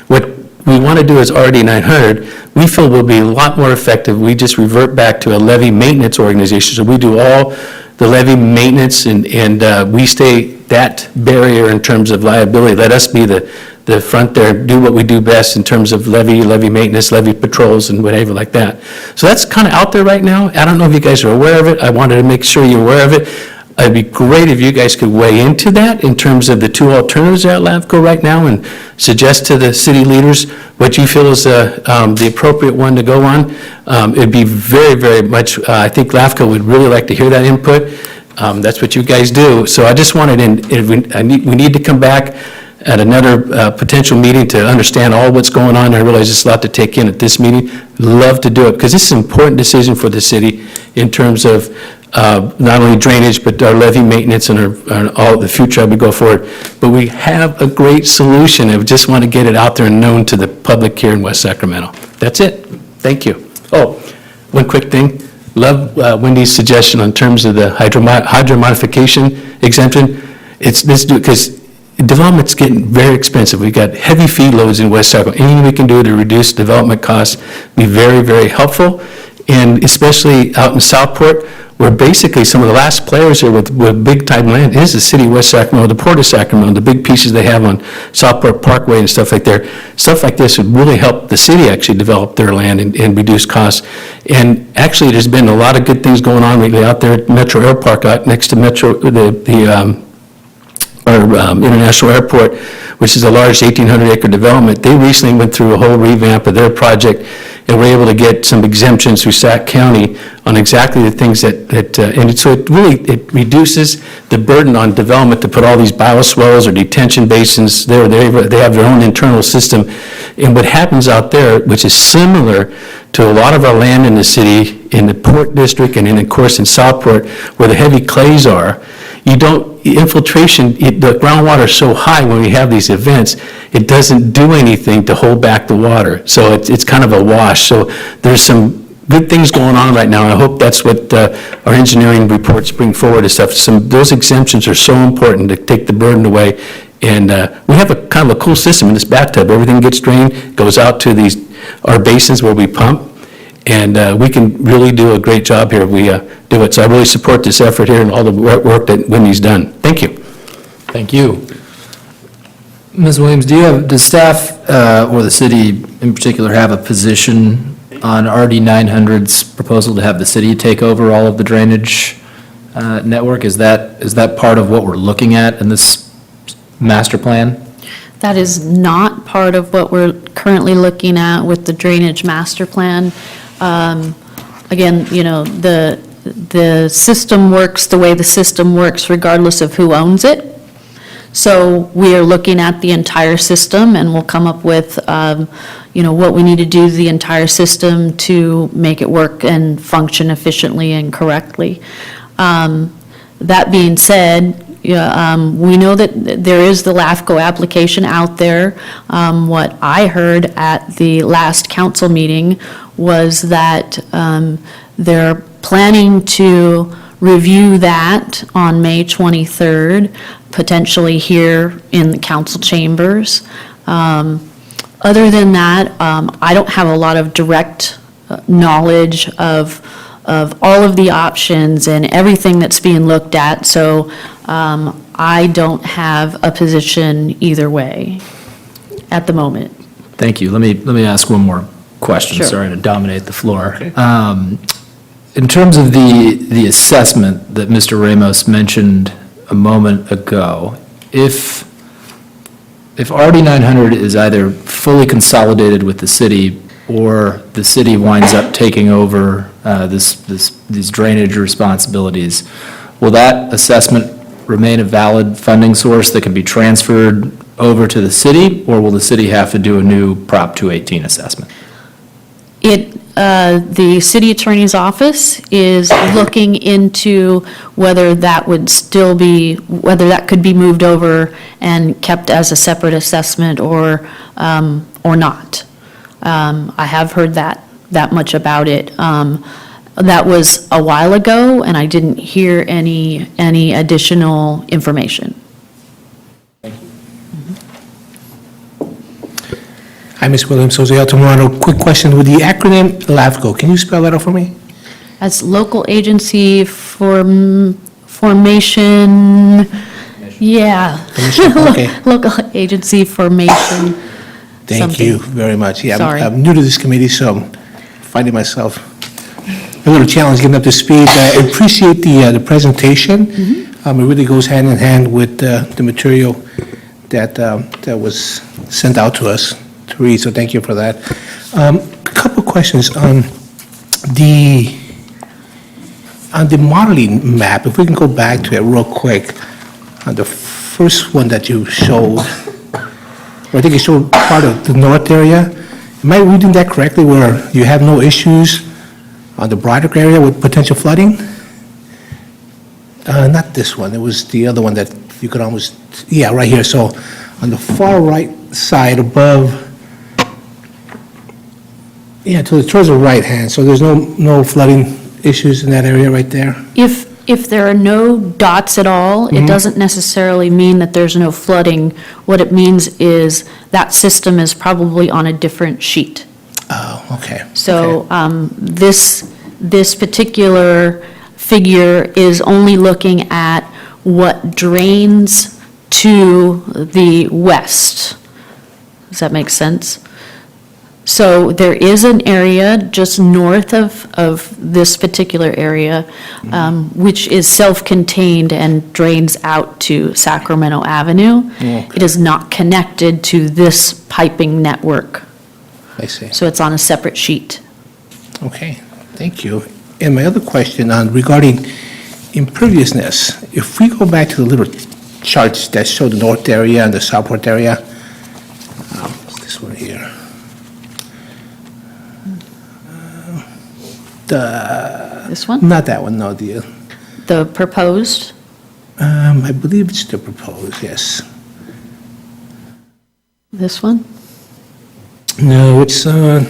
What we want to do is RD 900, we feel will be a lot more effective. We just revert back to a levy maintenance organization. So we do all the levy maintenance and we stay that barrier in terms of liability. Let us be the front there, do what we do best in terms of levy maintenance, levy patrols and whatever like that. So that's kind of out there right now. I don't know if you guys are aware of it. I wanted to make sure you're aware of it. It'd be great if you guys could weigh into that in terms of the two alternatives at LAFCO right now and suggest to the city leaders what you feel is the appropriate one to go on. It'd be very, very much, I think LAFCO would really like to hear that input. That's what you guys do. So I just wanted, we need to come back at another potential meeting to understand all what's going on. I realize it's a lot to take in at this meeting. Love to do it because this is an important decision for the city in terms of not only drainage, but our levee maintenance and all the future as we go forward. But we have a great solution. I just want to get it out there and known to the public here in West Sacramento. That's it. Thank you. Oh, one quick thing. Love Wendy's suggestion in terms of the hydro modification exemption. Let's do it because development's getting very expensive. We've got heavy feed loads in West Sacramento. Anything we can do to reduce development costs be very, very helpful. And especially out in Southport, where basically some of the last players here with big time land is the city of West Sacramento, the Port of Sacramento, the big pieces they have on Southport Parkway and stuff like there. Stuff like this would really help the city actually develop their land and reduce costs. And actually, there's been a lot of good things going on lately out there at Metro Air Park, out next to Metro, International Airport, which is a large 1,800-acre development. They recently went through a whole revamp of their project and were able to get some exemptions through Sac County on exactly the things and so it reduces the burden on development to put all these bioswales or detention basins there. They have their own internal system. And what happens out there, which is similar to a lot of our land in the city, in the Port District and of course in Southport, where the heavy clays are, infiltration, the groundwater is so high when we have these events, it doesn't do anything to hold back the water. So it's kind of a wash. So there's some good things going on right now. I hope that's what our engineering reports bring forward and stuff. Those exemptions are so important to take the burden away. And we have a kind of a cool system in this bathtub. Everything gets drained, goes out to our basins where we pump. And we can really do a great job here if we do it. So I really support this effort here and all the work that Wendy's done. Thank you. Thank you. Ms. Williams, does staff or the city in particular have a position on RD 900's proposal to have the city take over all of the drainage network? Is that part of what we're looking at in this master plan? That is not part of what we're currently looking at with the drainage master plan. Again, the system works the way the system works regardless of who owns it. So we are looking at the entire system and we'll come up with, what we need to do to the entire system to make it work and function efficiently and correctly. That being said, we know that there is the LAFCO application out there. What I heard at the last council meeting was that they're planning to review that on May 23rd, potentially here in the council chambers. Other than that, I don't have a lot of direct knowledge of all of the options and everything that's being looked at, so I don't have a position either way at the moment. Thank you. Let me ask one more question. Sure. Sorry to dominate the floor. Okay. In terms of the assessment that Mr. Ramos mentioned a moment ago, if RD 900 is either fully consolidated with the city or the city winds up taking over these drainage responsibilities, will that assessment remain a valid funding source that can be transferred over to the city, or will the city have to do a new Prop 218 assessment? The city attorney's office is looking into whether that would still be, whether that could be moved over and kept as a separate assessment or not. I have heard that much about it. That was a while ago, and I didn't hear any additional information. Hi, Ms. Williams, Jose Altamirano. Quick question, with the acronym LAFCO, can you spell that out for me? As local agency formation, yeah. Okay. Local agency formation. Thank you something. very much. Yeah, Sorry. I'm new to this committee, so I'm finding myself a little challenged getting up to speed. I appreciate the presentation. It really goes hand in hand with the material that was sent out to us to read, so thank you for that. A couple questions on the modeling map. If we can go back to it real quick, on the first one that you showed, I think it showed part of the north area. Am I reading that correctly, where you have no issues on the Broderick area with potential flooding? Not this one, it was the other one that you could almost, yeah, right here. So on the far right side above, yeah, towards the right hand, so there's no flooding issues in that area right there? If there are no dots at all, it doesn't necessarily mean that there's no flooding. What it means is that system is probably on a different sheet. Oh, okay. So this particular figure is only looking at what drains to the west. Does that make sense? So there is an area just north of this particular area, which is self-contained and drains out to Sacramento Avenue. It is not connected to this piping network, I see. so it's on a separate sheet. Okay, thank you. And my other question on regarding imperviousness, if we go back to the little charts that show the north area and the southport area, this one here. This one, Not that one, no, the, the proposed, I believe it's the proposed, yes. this one? No, it's, no,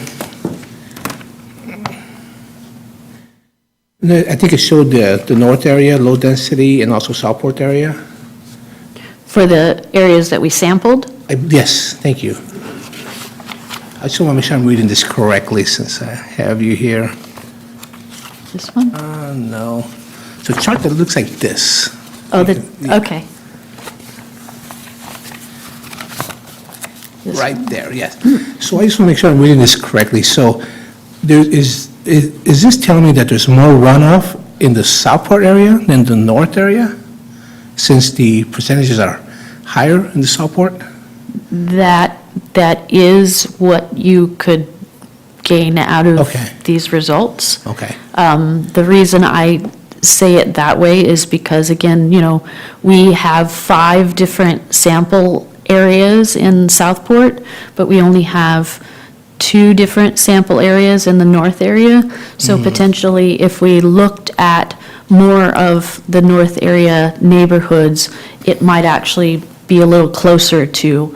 I think it showed the north area, low density, and also southport area. For the areas that we sampled? Yes, thank you. I just want to make sure I'm reading this correctly since I have you here. This one? No. So a chart that looks like this. Oh, Yeah. okay. This Right there, yes. So I just want to make sure I'm reading this correctly. So there is this telling me that there's more runoff in the southport area than the north area? Since the percentages are higher in the southport? That is what you could gain out of Okay. these results. Okay, The reason I say it that way is because, again, we have 5 different sample areas in Southport, but we only have 2 different sample areas in the north area. So potentially, if we looked at more of the north area neighborhoods, it might actually be a little closer to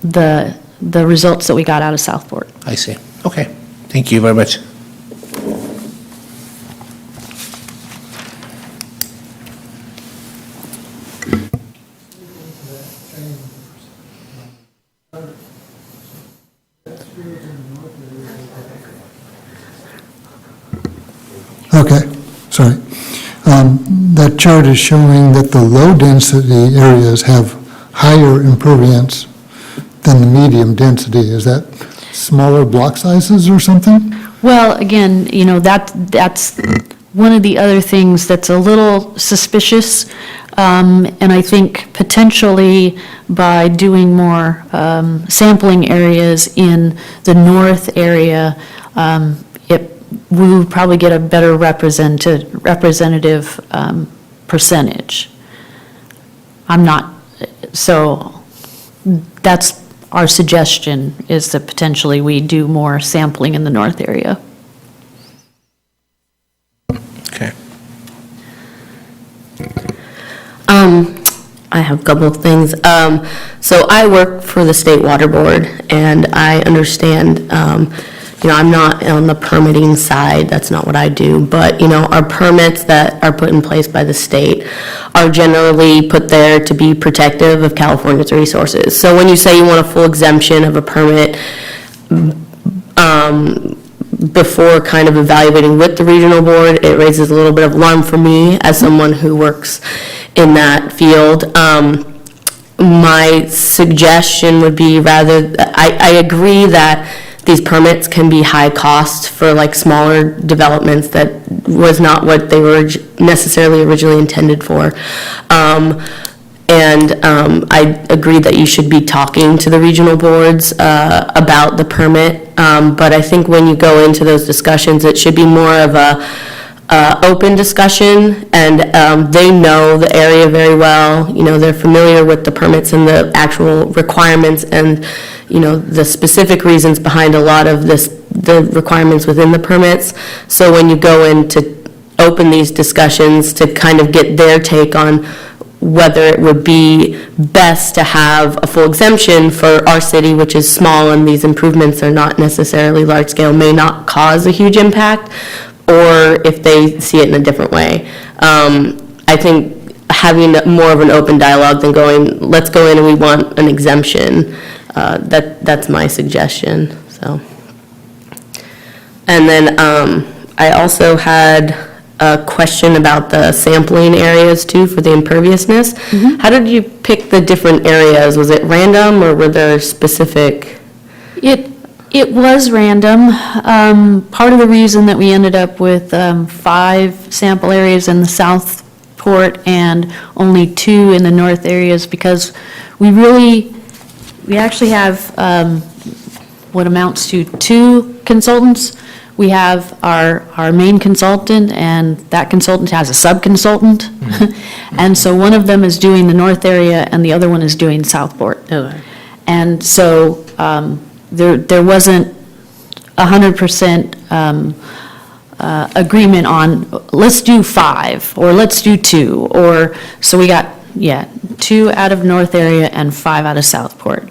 the results that we got out of Southport. I see. Okay, thank you very much. Okay, sorry. That chart is showing that the low-density areas have higher imperviance than the medium-density. Is that smaller block sizes or something? Well, again, that's one of the other things that's a little suspicious. And I think potentially by doing more sampling areas in the north area, we would probably get a better representative percentage. I'm not, so that's our suggestion, is that potentially we do more sampling in the north area. Okay. I have a couple of things. So I work for the State Water Board, and I understand, I'm not on the permitting side, that's not what I do, but, our permits that are put in place by the state are generally put there to be protective of California's resources. So when you say you want a full exemption of a permit, before kind of evaluating with the regional board, it raises a little bit of alarm for me as someone who works in that field. My suggestion would be I agree that these permits can be high cost for like smaller developments that was not what they were necessarily originally intended for. I agree that you should be talking to the regional boards about the permit, but I think when you go into those discussions, it should be more of a open discussion, and they know the area very well. They're familiar with the permits and the actual requirements and, the specific reasons behind a lot of the requirements within the permits. So when you go in to open these discussions to kind of get their take on whether it would be best to have a full exemption for our city, which is small, and these improvements are not necessarily large scale, may not cause a huge impact, or if they see it in a different way. I think having more of an open dialogue than going, let's go in and we want an exemption, that's my suggestion, so. And then I also had a question about the sampling areas too for the imperviousness. How did you pick the different areas? Was it random, or were there specific? It was random. Part of the reason that we ended up with 5 sample areas in the south port and only 2 in the north areas, because we actually have what amounts to 2 consultants. We have our main consultant, and that consultant has a sub-consultant. And so one of them is doing the north area and the other one is doing Southport. Okay. And so there wasn't 100% agreement on, let's do 5, or let's do 2, or, so we got, 2 out of north area and 5 out of Southport.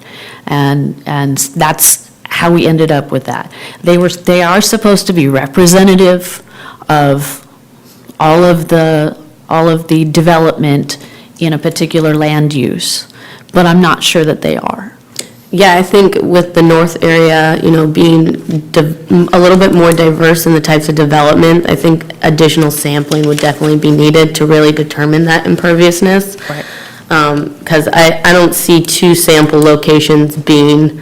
And that's how we ended up with that. They are supposed to be representative of all of the development in a particular land use, but I'm not sure that they are. Yeah, I think with the north area, being a little bit more diverse in the types of development, I think additional sampling would definitely be needed to really determine that imperviousness. Right. Because I don't see 2 sample locations being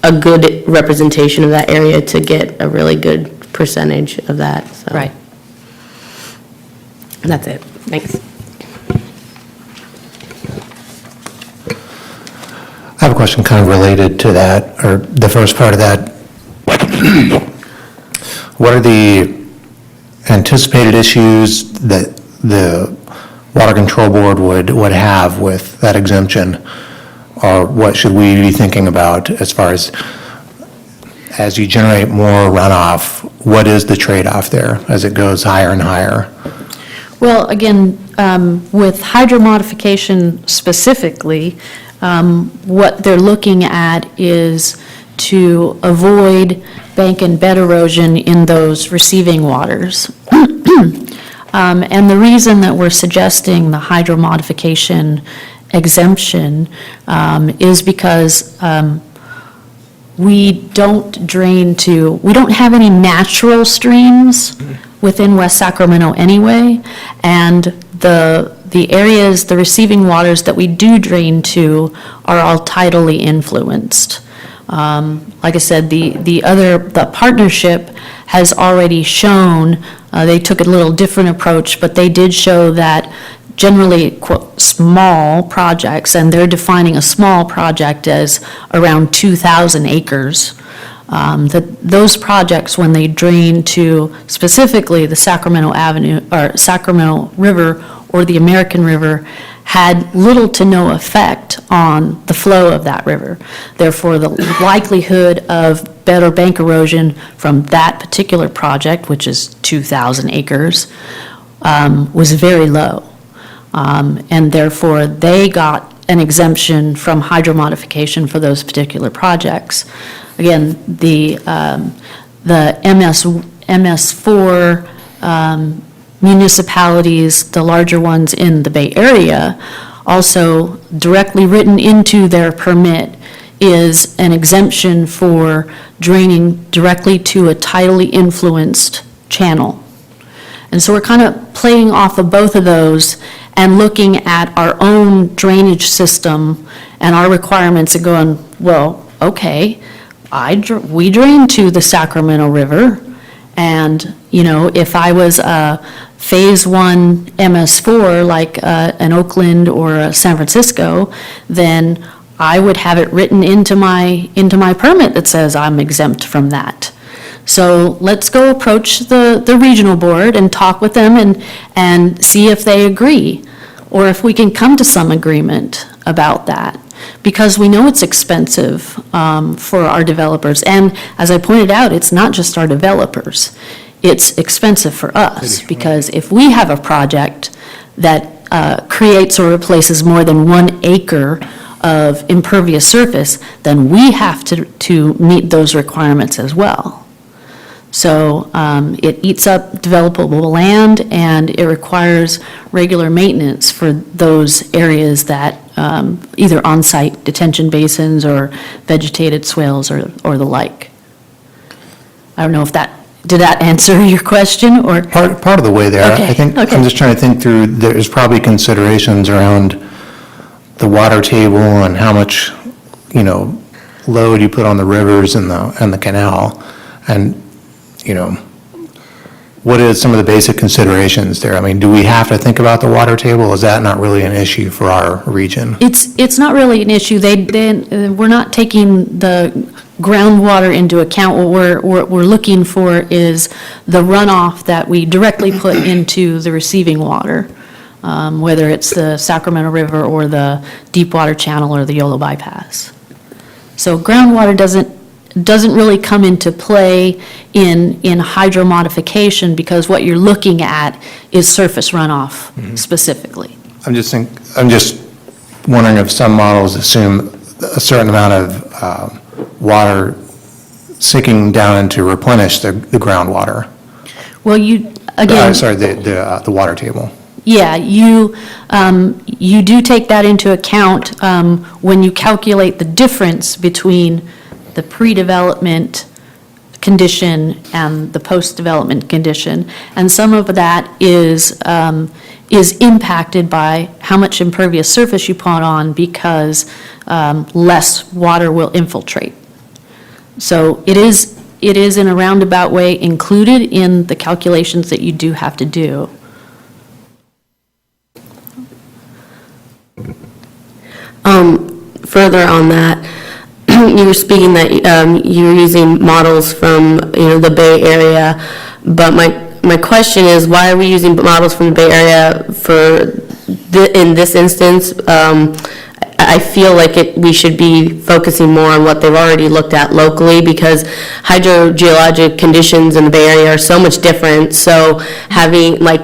a good representation of that area to get a really good percentage of that, so. Right. That's it, thanks. I have a question kind of related to that, or the first part of that. What are the anticipated issues that the Water Control Board would have with that exemption? Or what should we be thinking about as you generate more runoff, what is the trade-off there as it goes higher and higher? Well, again, with hydromodification specifically, what they're looking at is to avoid bank and bed erosion in those receiving waters. And the reason that we're suggesting the hydromodification exemption is because we don't have any natural streams within West Sacramento anyway, and the areas, the receiving waters that we do drain to are all tidally influenced. Like I said, the partnership has already shown, they took a little different approach, but they did show that generally, quote, small projects, and they're defining a small project as around 2,000 acres, that those projects, when they drain to specifically the Sacramento Avenue, or Sacramento River, or the American River, had little to no effect on the flow of that river. Therefore, the likelihood of bed or bank erosion from that particular project, which is 2,000 acres, was very low. And therefore, they got an exemption from hydromodification for those particular projects. Again, the MS4 municipalities, the larger ones in the Bay Area, also directly written into their permit is an exemption for draining directly to a tidally influenced channel. And so we're kind of playing off of both of those and looking at our own drainage system and our requirements and going, well, okay, we drain to the Sacramento River, and, you know, if I was a Phase 1 MS4, like an Oakland or a San Francisco, then I would have it written into my permit that says I'm exempt from that. So let's go approach the regional board and talk with them and see if they agree, or if we can come to some agreement about that. Because we know it's expensive for our developers. And as I pointed out, it's not just our developers. It's expensive for us, because if we have a project that creates or replaces more than 1 acre of impervious surface, then we have to meet those requirements as well. So it eats up developable land, and it requires regular maintenance for those areas that either on-site detention basins or vegetated swales or the like. I don't know if did that answer your question, or? Part of the way there. Okay, I think, okay. I'm just trying to think through, there's probably considerations around the water table and how much, you know, load you put on the rivers and the canal. And, you know, what is some of the basic considerations there? I mean, do we have to think about the water table? Is that not really an issue for our region? It's not really an issue. We're not taking the groundwater into account. What we're looking for is the runoff that we directly put into the receiving water, whether it's the Sacramento River or the Deepwater Channel or the Yolo Bypass. So groundwater doesn't really come into play in hydromodification, because what you're looking at is surface runoff specifically. I'm just wondering if some models assume a certain amount of water sinking down in to replenish the groundwater. Well, The water table. Yeah, you do take that into account when you calculate the difference between the pre-development condition and the post-development condition. And some of that is impacted by how much impervious surface you put on, because less water will infiltrate. So it is in a roundabout way included in the calculations that you do have to do. Further on that, you were speaking that you're using models from, the Bay Area, but my question is, why are we using models from the Bay Area in this instance? I feel like we should be focusing more on what they've already looked at locally, because hydrogeologic conditions in the Bay Area are so much different. So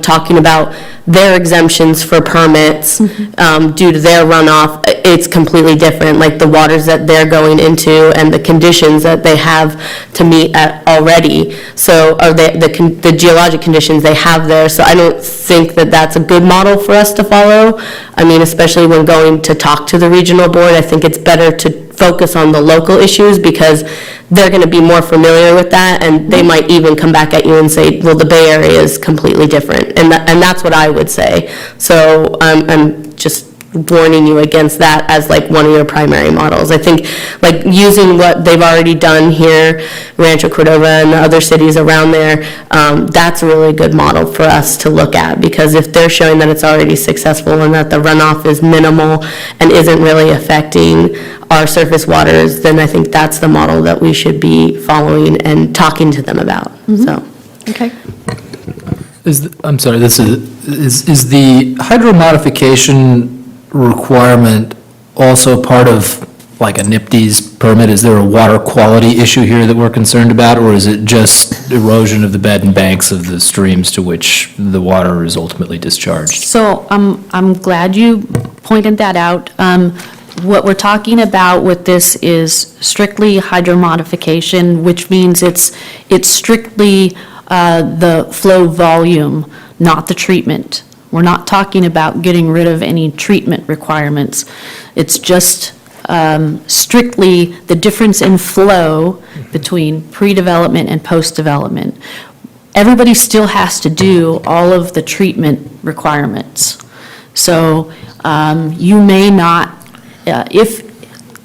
talking about their exemptions for permits due to their runoff, it's completely different. Like the waters that they're going into and the conditions that they have to meet at already. So, or the geologic conditions they have there. So I don't think that that's a good model for us to follow. I mean, especially when going to talk to the regional board, I think it's better to focus on the local issues, because they're going to be more familiar with that, and they might even come back at you and say, well, the Bay Area is completely different, and that's what I would say. So I'm just warning you against that as one of your primary models. I think using what they've already done here, Rancho Cordova and the other cities around there, that's a really good model for us to look at, because if they're showing that it's already successful and that the runoff is minimal and isn't really affecting our surface waters, then I think that's the model that we should be following and talking to them about. So. Okay. I'm sorry, is the hydromodification requirement also part of like a NIPD's permit? Is there a water quality issue here that we're concerned about, or is it just erosion of the bed and banks of the streams to which the water is ultimately discharged? So I'm glad you pointed that out. What we're talking about with this is strictly hydromodification, which means it's strictly the flow volume, not the treatment. We're not talking about getting rid of any treatment requirements. It's just strictly the difference in flow between pre-development and post-development. Everybody still has to do all of the treatment requirements. So you may not,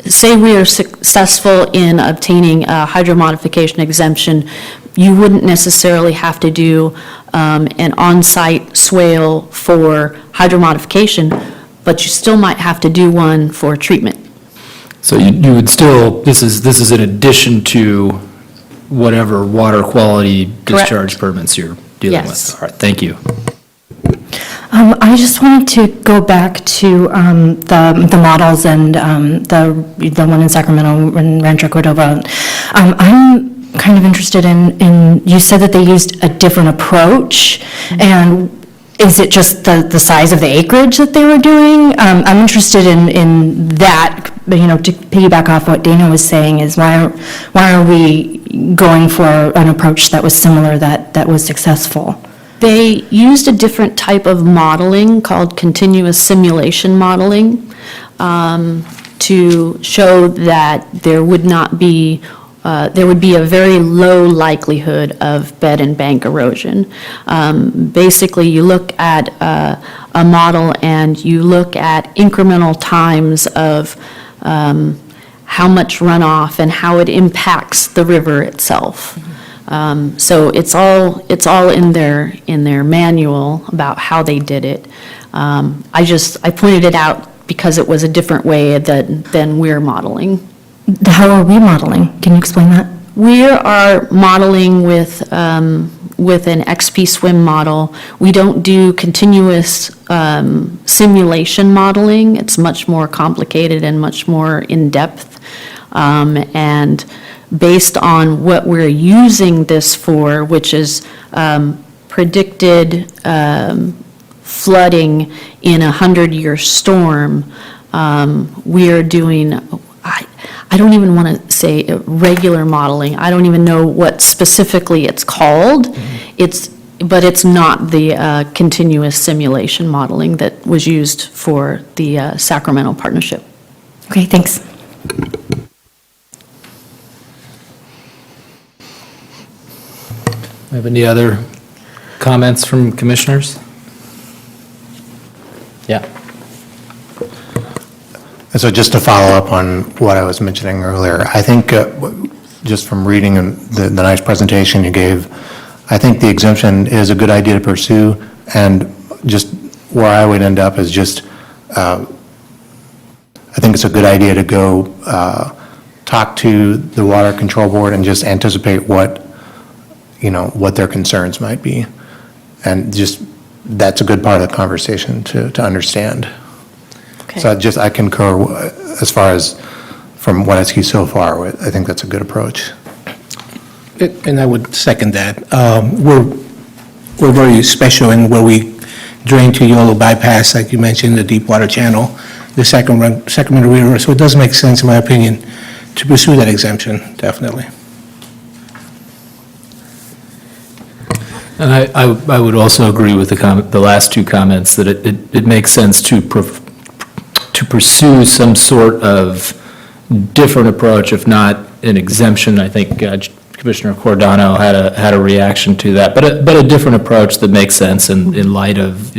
say we are successful in obtaining a hydromodification exemption, you wouldn't necessarily have to do an on-site swale for hydromodification, but you still might have to do one for treatment. So you would still, this is in addition to whatever water quality discharge permits you're dealing with? Yes. All right, thank you. I just wanted to go back to the models and the one in Sacramento and Rancho Cordova. I'm kind of interested in, you said that they used a different approach, and is it just the size of the acreage that they were doing? I'm interested in that, to piggyback off what Dana was saying, is why are we going for an approach that was similar, that was successful? They used a different type of modeling called continuous simulation modeling to show that there would be a very low likelihood of bed and bank erosion. Basically, you look at a model and you look at incremental times of how much runoff and how it impacts the river itself. So it's all in their manual about how they did it. I pointed it out because it was a different way than we're modeling. How are we modeling? Can you explain that? We are modeling with an XP swim model. We don't do continuous simulation modeling. It's much more complicated and much more in-depth. And based on what we're using this for, which is predicted flooding in a 100-year storm, we are doing, I don't even want to say regular modeling. I don't even know what specifically it's called. But it's not the continuous simulation modeling that was used for the Sacramento partnership. Okay, thanks. Have any other comments from commissioners? Yeah. And so just to follow up on what I was mentioning earlier, I think just from reading the nice presentation you gave, I think the exemption is a good idea to pursue, and just where I would end up is just, I think it's a good idea to go talk to the Water Control Board and just anticipate what their concerns might be. And just, that's a good part of the conversation to understand. Okay. So I concur as far as from what I see so far. I think that's a good approach. And I would second that. We're very special in where we drain to Yolo bypass, like you mentioned, the deep water channel, the Sacramento River. So it does make sense, in my opinion, to pursue that exemption, definitely. And I would also agree with the last two comments, that it makes sense to pursue some sort of different approach, if not an exemption. I think Commissioner Cordano had a reaction to that, but a different approach that makes sense in light of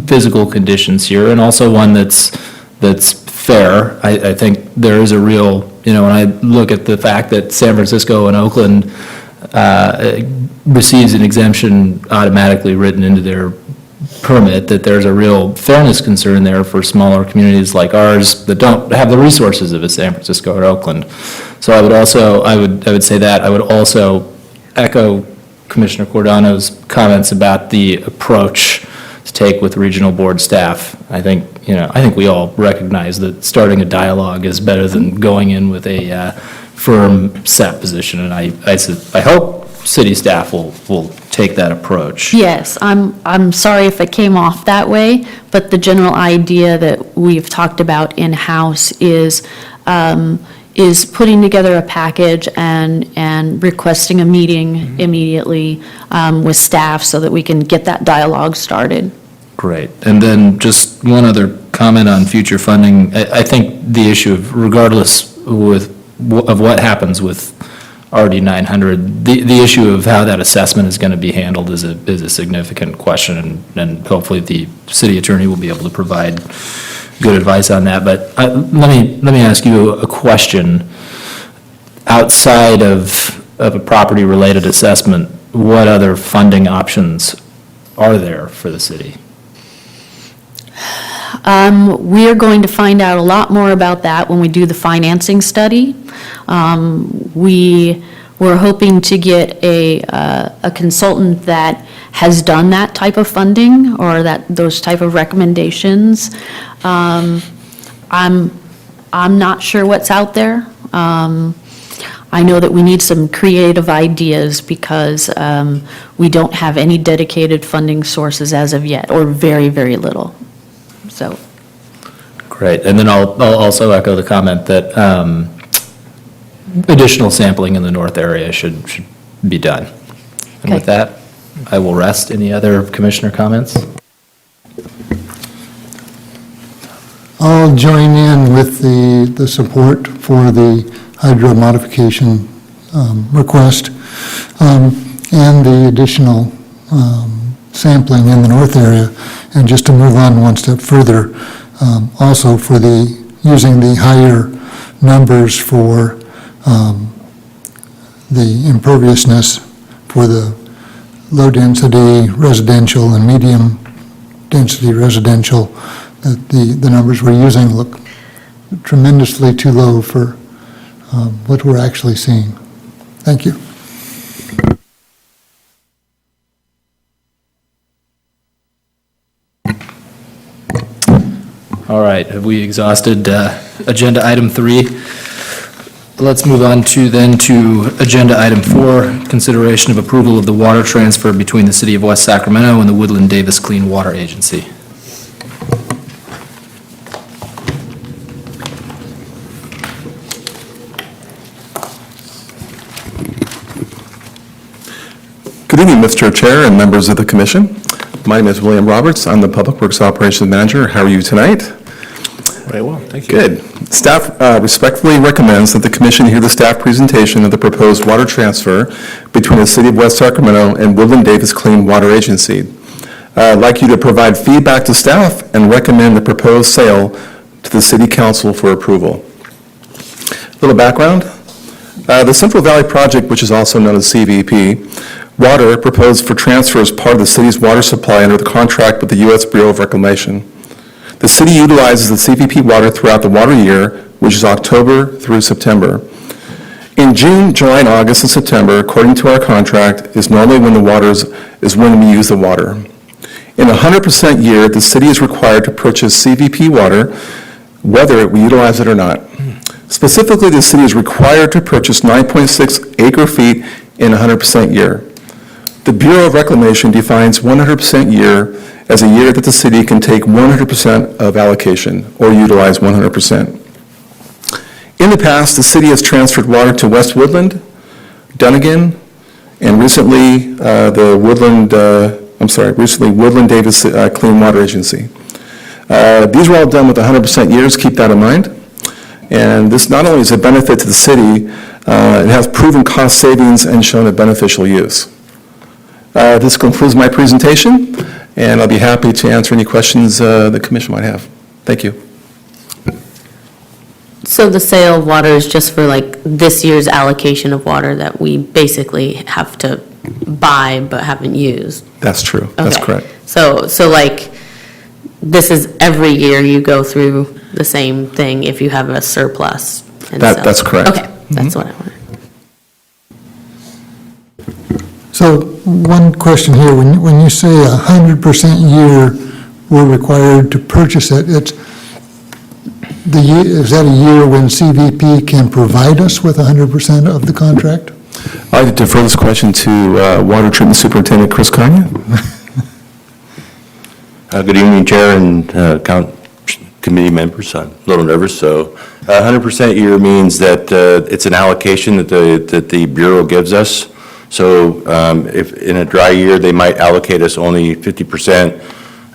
physical conditions here, and also one that's fair. I think there is a real, when I look at the fact that San Francisco and Oakland receives an exemption automatically written into their permit, that there's a real fairness concern there for smaller communities like ours that don't have the resources of a San Francisco or Oakland. So I would say that. I would also echo Commissioner Cordano's comments about the approach to take with regional board staff. I think, I think we all recognize that starting a dialogue is better than going in with a firm set position, and I hope city staff will take that approach. Yes, I'm sorry if it came off that way, but the general idea that we've talked about in-house is putting together a package and requesting a meeting immediately with staff so that we can get that dialogue started. Great. And then just one other comment on future funding. I think the issue of, regardless of what happens with RD 900, the issue of how that assessment is going to be handled is a significant question, and hopefully the city attorney will be able to provide good advice on that. But let me ask you a question. Outside of a property-related assessment, what other funding options are there for the city? We are going to find out a lot more about that when we do the financing study. We're hoping to get a consultant that has done that type of funding or those type of recommendations. I'm not sure what's out there. I know that we need some creative ideas because we don't have any dedicated funding sources as of yet, or very, very little. So. Great. And then I'll also echo the comment that additional sampling in the north area should be done. And with that, I will rest. Any other commissioner comments? I'll join in with the support for the hydro modification request and the additional sampling in the north area. And just to move on one step further, also for using the higher numbers for the imperviousness for the low-density residential and medium-density residential, the numbers we're using look tremendously too low for what we're actually seeing. Thank you. All right, have we exhausted agenda item 3? Let's move on to agenda item 4, consideration of approval of the water transfer between the City of West Sacramento and the Woodland Davis Clean Water Agency. Good evening, Mr. Chair and members of the Commission. My name is William Roberts. I'm the Public Works Operations Manager. How are you tonight? Very well, thank you. Good. Staff respectfully recommends that the Commission hear the staff presentation of the proposed water transfer between the City of West Sacramento and Woodland Davis Clean Water Agency. I'd like you to provide feedback to staff and recommend the proposed sale to the City Council for approval. A little background. The Central Valley Project, which is also known as CVP, water proposed for transfer as part of the city's water supply under the contract with the U.S. Bureau of Reclamation. The city utilizes the CVP water throughout the water year, which is October through September. In June, July, and August, and September, according to our contract, is normally when the water is when we use the water. In a 100% year, the city is required to purchase CVP water, whether we utilize it or not. Specifically, the city is required to purchase 9.6 acre-feet in a 100% year. The Bureau of Reclamation defines 100% year as a year that the city can take 100% of allocation or utilize 100%. In the past, the city has transferred water to West Woodland, Dunnigan, and recently Woodland Davis Clean Water Agency. These were all done with 100% years, keep that in mind. And this not only is a benefit to the city, it has proven cost savings and shown a beneficial use. This concludes my presentation, and I'll be happy to answer any questions the Commission might have. Thank you. So the sale of water is just for like this year's allocation of water that we basically have to buy but haven't used? That's true. That's Okay. correct. So like, this is every year you go through the same thing if you have a surplus? and sell? That's correct. Okay, that's what I wanted. So one question here, when you say 100% year, we're required to purchase it, it's is that a year when CVP can provide us with 100% of the contract? I'd like to defer this question to Water Treatment Superintendent Chris Kanye. Good evening, Chair and committee members. I'm a little nervous, so 100% year means that it's an allocation that the Bureau gives us. So if in a dry year, they might allocate us only 50%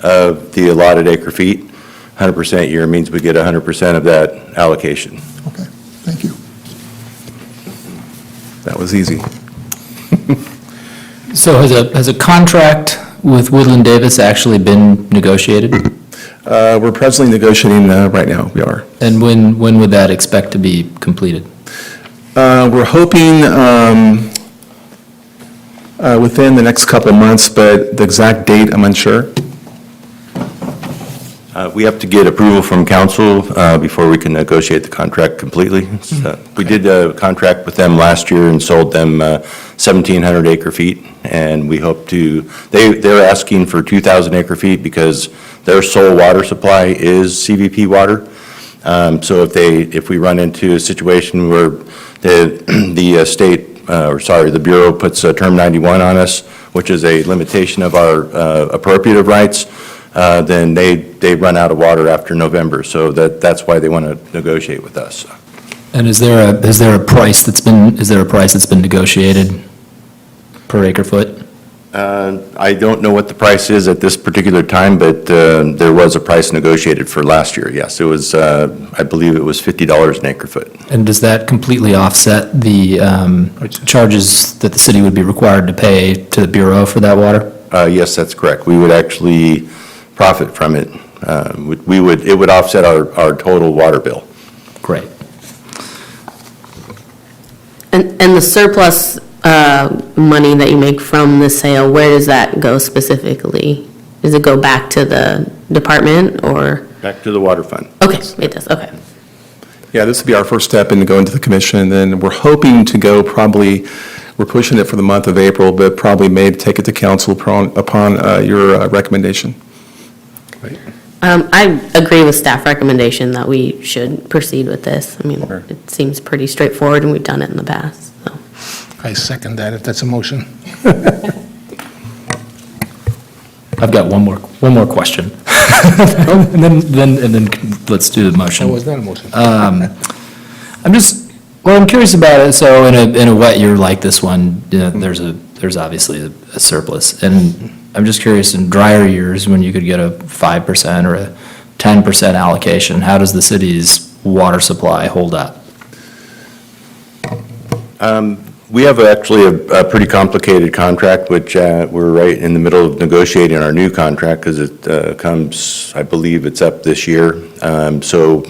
of the allotted acre feet. 100% year means we get 100% of that allocation. Okay, thank you. That was easy. So has a contract with Woodland Davis actually been negotiated? We're presently negotiating right now, we are. And when would that expect to be completed? We're hoping within the next couple of months, but the exact date, I'm unsure. We have to get approval from council before we can negotiate the contract completely. So we did a contract with them last year and sold them 1,700 acre feet, and we hope to, they're asking for 2,000 acre feet because their sole water supply is CVP water. So if we run into a situation where the Bureau puts Term 91 on us, which is a limitation of our appropriative rights, then they run out of water after November. So that's why they want to negotiate with us. And is there a price that's been negotiated per acre foot? I don't know what the price is at this particular time, but there was a price negotiated for last year. Yes, it was. I believe it was $50 an acre foot. And does that completely offset the charges that the city would be required to pay to the Bureau for that water? Yes, that's correct. We would actually profit from it. It would offset our total water bill. Great. And the surplus money that you make from the sale, where does that go specifically? Does it go back to the department or? Back to the water fund. Okay, it does, okay. Yeah, this would be our first step into going to the commission, and then we're hoping to go we're pushing it for the month of April, but probably may take it to council upon your recommendation. I agree with staff recommendation that we should proceed with this. I mean, Sure. it seems pretty straightforward and we've done it in the past, so. I second that, if that's a motion. I've got one more question. And then let's do the motion. That was not a motion. I'm curious about it. So in a wet year like this one, there's obviously a surplus. And I'm just curious, in drier years, when you could get a 5% or a 10% allocation, how does the city's water supply hold up? We have actually a pretty complicated contract, which we're right in the middle of negotiating our new contract because it comes, I believe it's up this year. So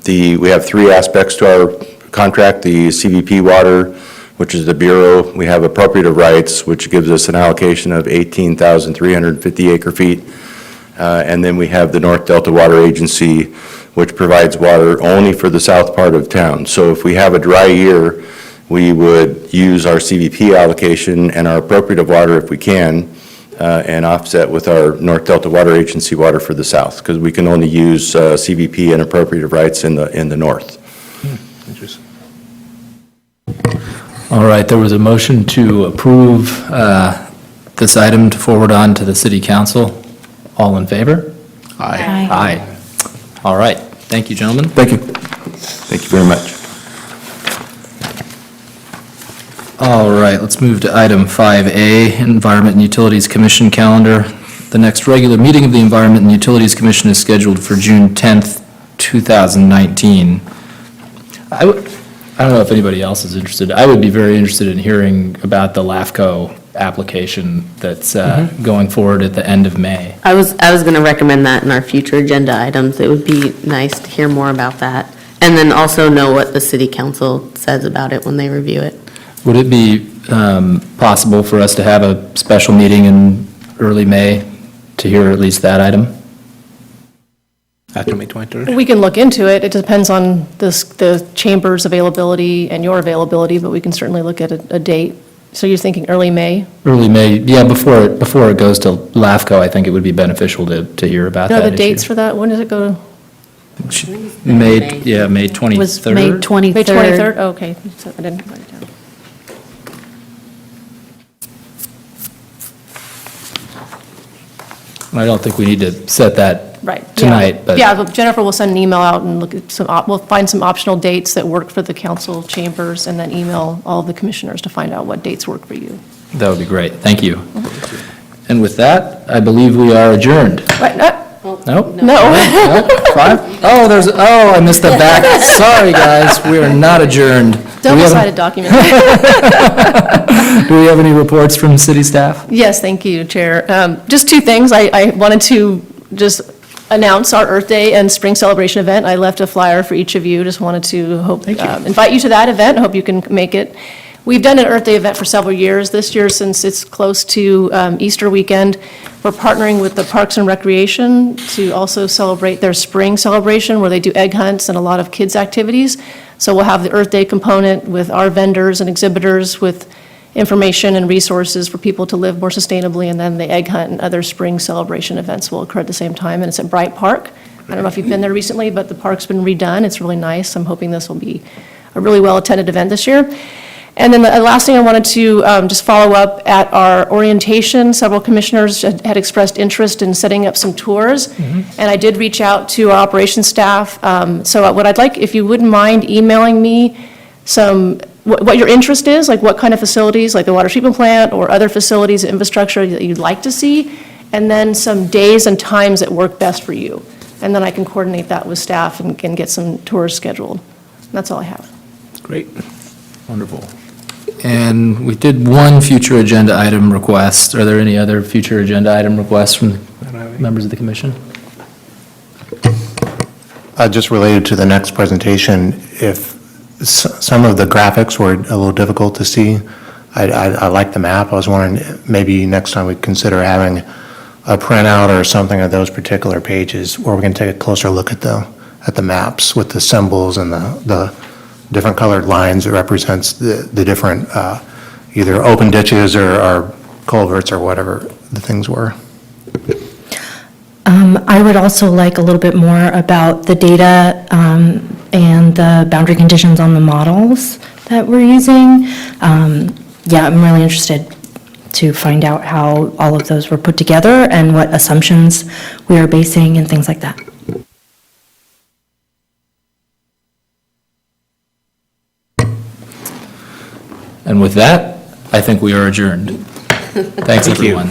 we have three aspects to our contract: the CVP water, which is the Bureau. We have appropriative rights, which gives us an allocation of 18,350 acre feet. And then we have the North Delta Water Agency, which provides water only for the south part of town. So if we have a dry year, we would use our CVP allocation and our appropriative water if we can, and offset with our North Delta Water Agency water for the south, because we can only use CVP and appropriative rights in the north. Interesting. All right, there was a motion to approve this item to forward on to the city council. All in favor? Aye. Aye. All right, thank you, gentlemen. Thank you. Thank you very much. All right, let's move to item 5A, Environment and Utilities Commission calendar. The next regular meeting of the Environment and Utilities Commission is scheduled for June 10th, 2019. I don't know if anybody else is interested. I would be very interested in hearing about the LAFCO application that's going forward at the end of May. I was going to recommend that in our future agenda items. It would be nice to hear more about that. And then also know what the city council says about it when they review it. Would it be possible for us to have a special meeting in early May to hear at least that item? After May 23rd? We can look into it. It depends on the chamber's availability and your availability, but we can certainly look at a date. So you're thinking early May? Early May, yeah, before it goes to LAFCO, I think it would be beneficial to hear about that No, the issue. dates for that, when does it go? May 23rd. Was May 23rd. May 23rd? Oh, okay, so I didn't write it down. I don't think we need to set that Right. yeah. tonight, but. Yeah, but Jennifer will send an email out and look at we'll find some optional dates that work for the council chambers, and then email all the commissioners to find out what dates work for you. That would be great. Thank you. And with that, I believe we are adjourned. Right, Nope? no. 5? I missed the back. Sorry, guys, we are not adjourned. Do we have Double-sided document. Do we have any reports from city staff? Yes, thank you, Chair. Just two things. I wanted to just announce our Earth Day and Spring Celebration event. I left a flyer for each of you. Just wanted to invite you to that event. Hope you can make it. We've done an Earth Day event for several years. This year, since it's close to Easter weekend, we're partnering with the Parks and Recreation to also celebrate their spring celebration, where they do egg hunts and a lot of kids' activities. So we'll have the Earth Day component with our vendors and exhibitors with information and resources for people to live more sustainably, and then the egg hunt and other spring celebration events will occur at the same time, and it's at Bright Park. I don't know if you've been there recently, but the park's been redone. It's really nice. I'm hoping this will be a really well-attended event this year. And then the last thing I wanted to just follow up, at our orientation, several commissioners had expressed interest in setting up some tours, and I did reach out to our operations staff. So what I'd like, if you wouldn't mind emailing me what your interest is, like what kind of facilities, like the water treatment plant or other facilities, infrastructure that you'd like to see, and then some days and times that work best for you. And then I can coordinate that with staff and get some tours scheduled. That's all I have. Great. Wonderful. And we did one future agenda item request. Are there any other future agenda item requests from members of the commission? Just related to the next presentation, if some of the graphics were a little difficult to see, I like the map. I was wondering, maybe next time we consider having a printout or something of those particular pages where we can take a closer look at the maps with the symbols and the different colored lines that represents the different, either open ditches or culverts or whatever the things were. I would also like a little bit more about the data and the boundary conditions on the models that we're using. Yeah, I'm really interested to find out how all of those were put together and what assumptions we are basing and things like that. And with that, I think we are adjourned. Thanks, everyone.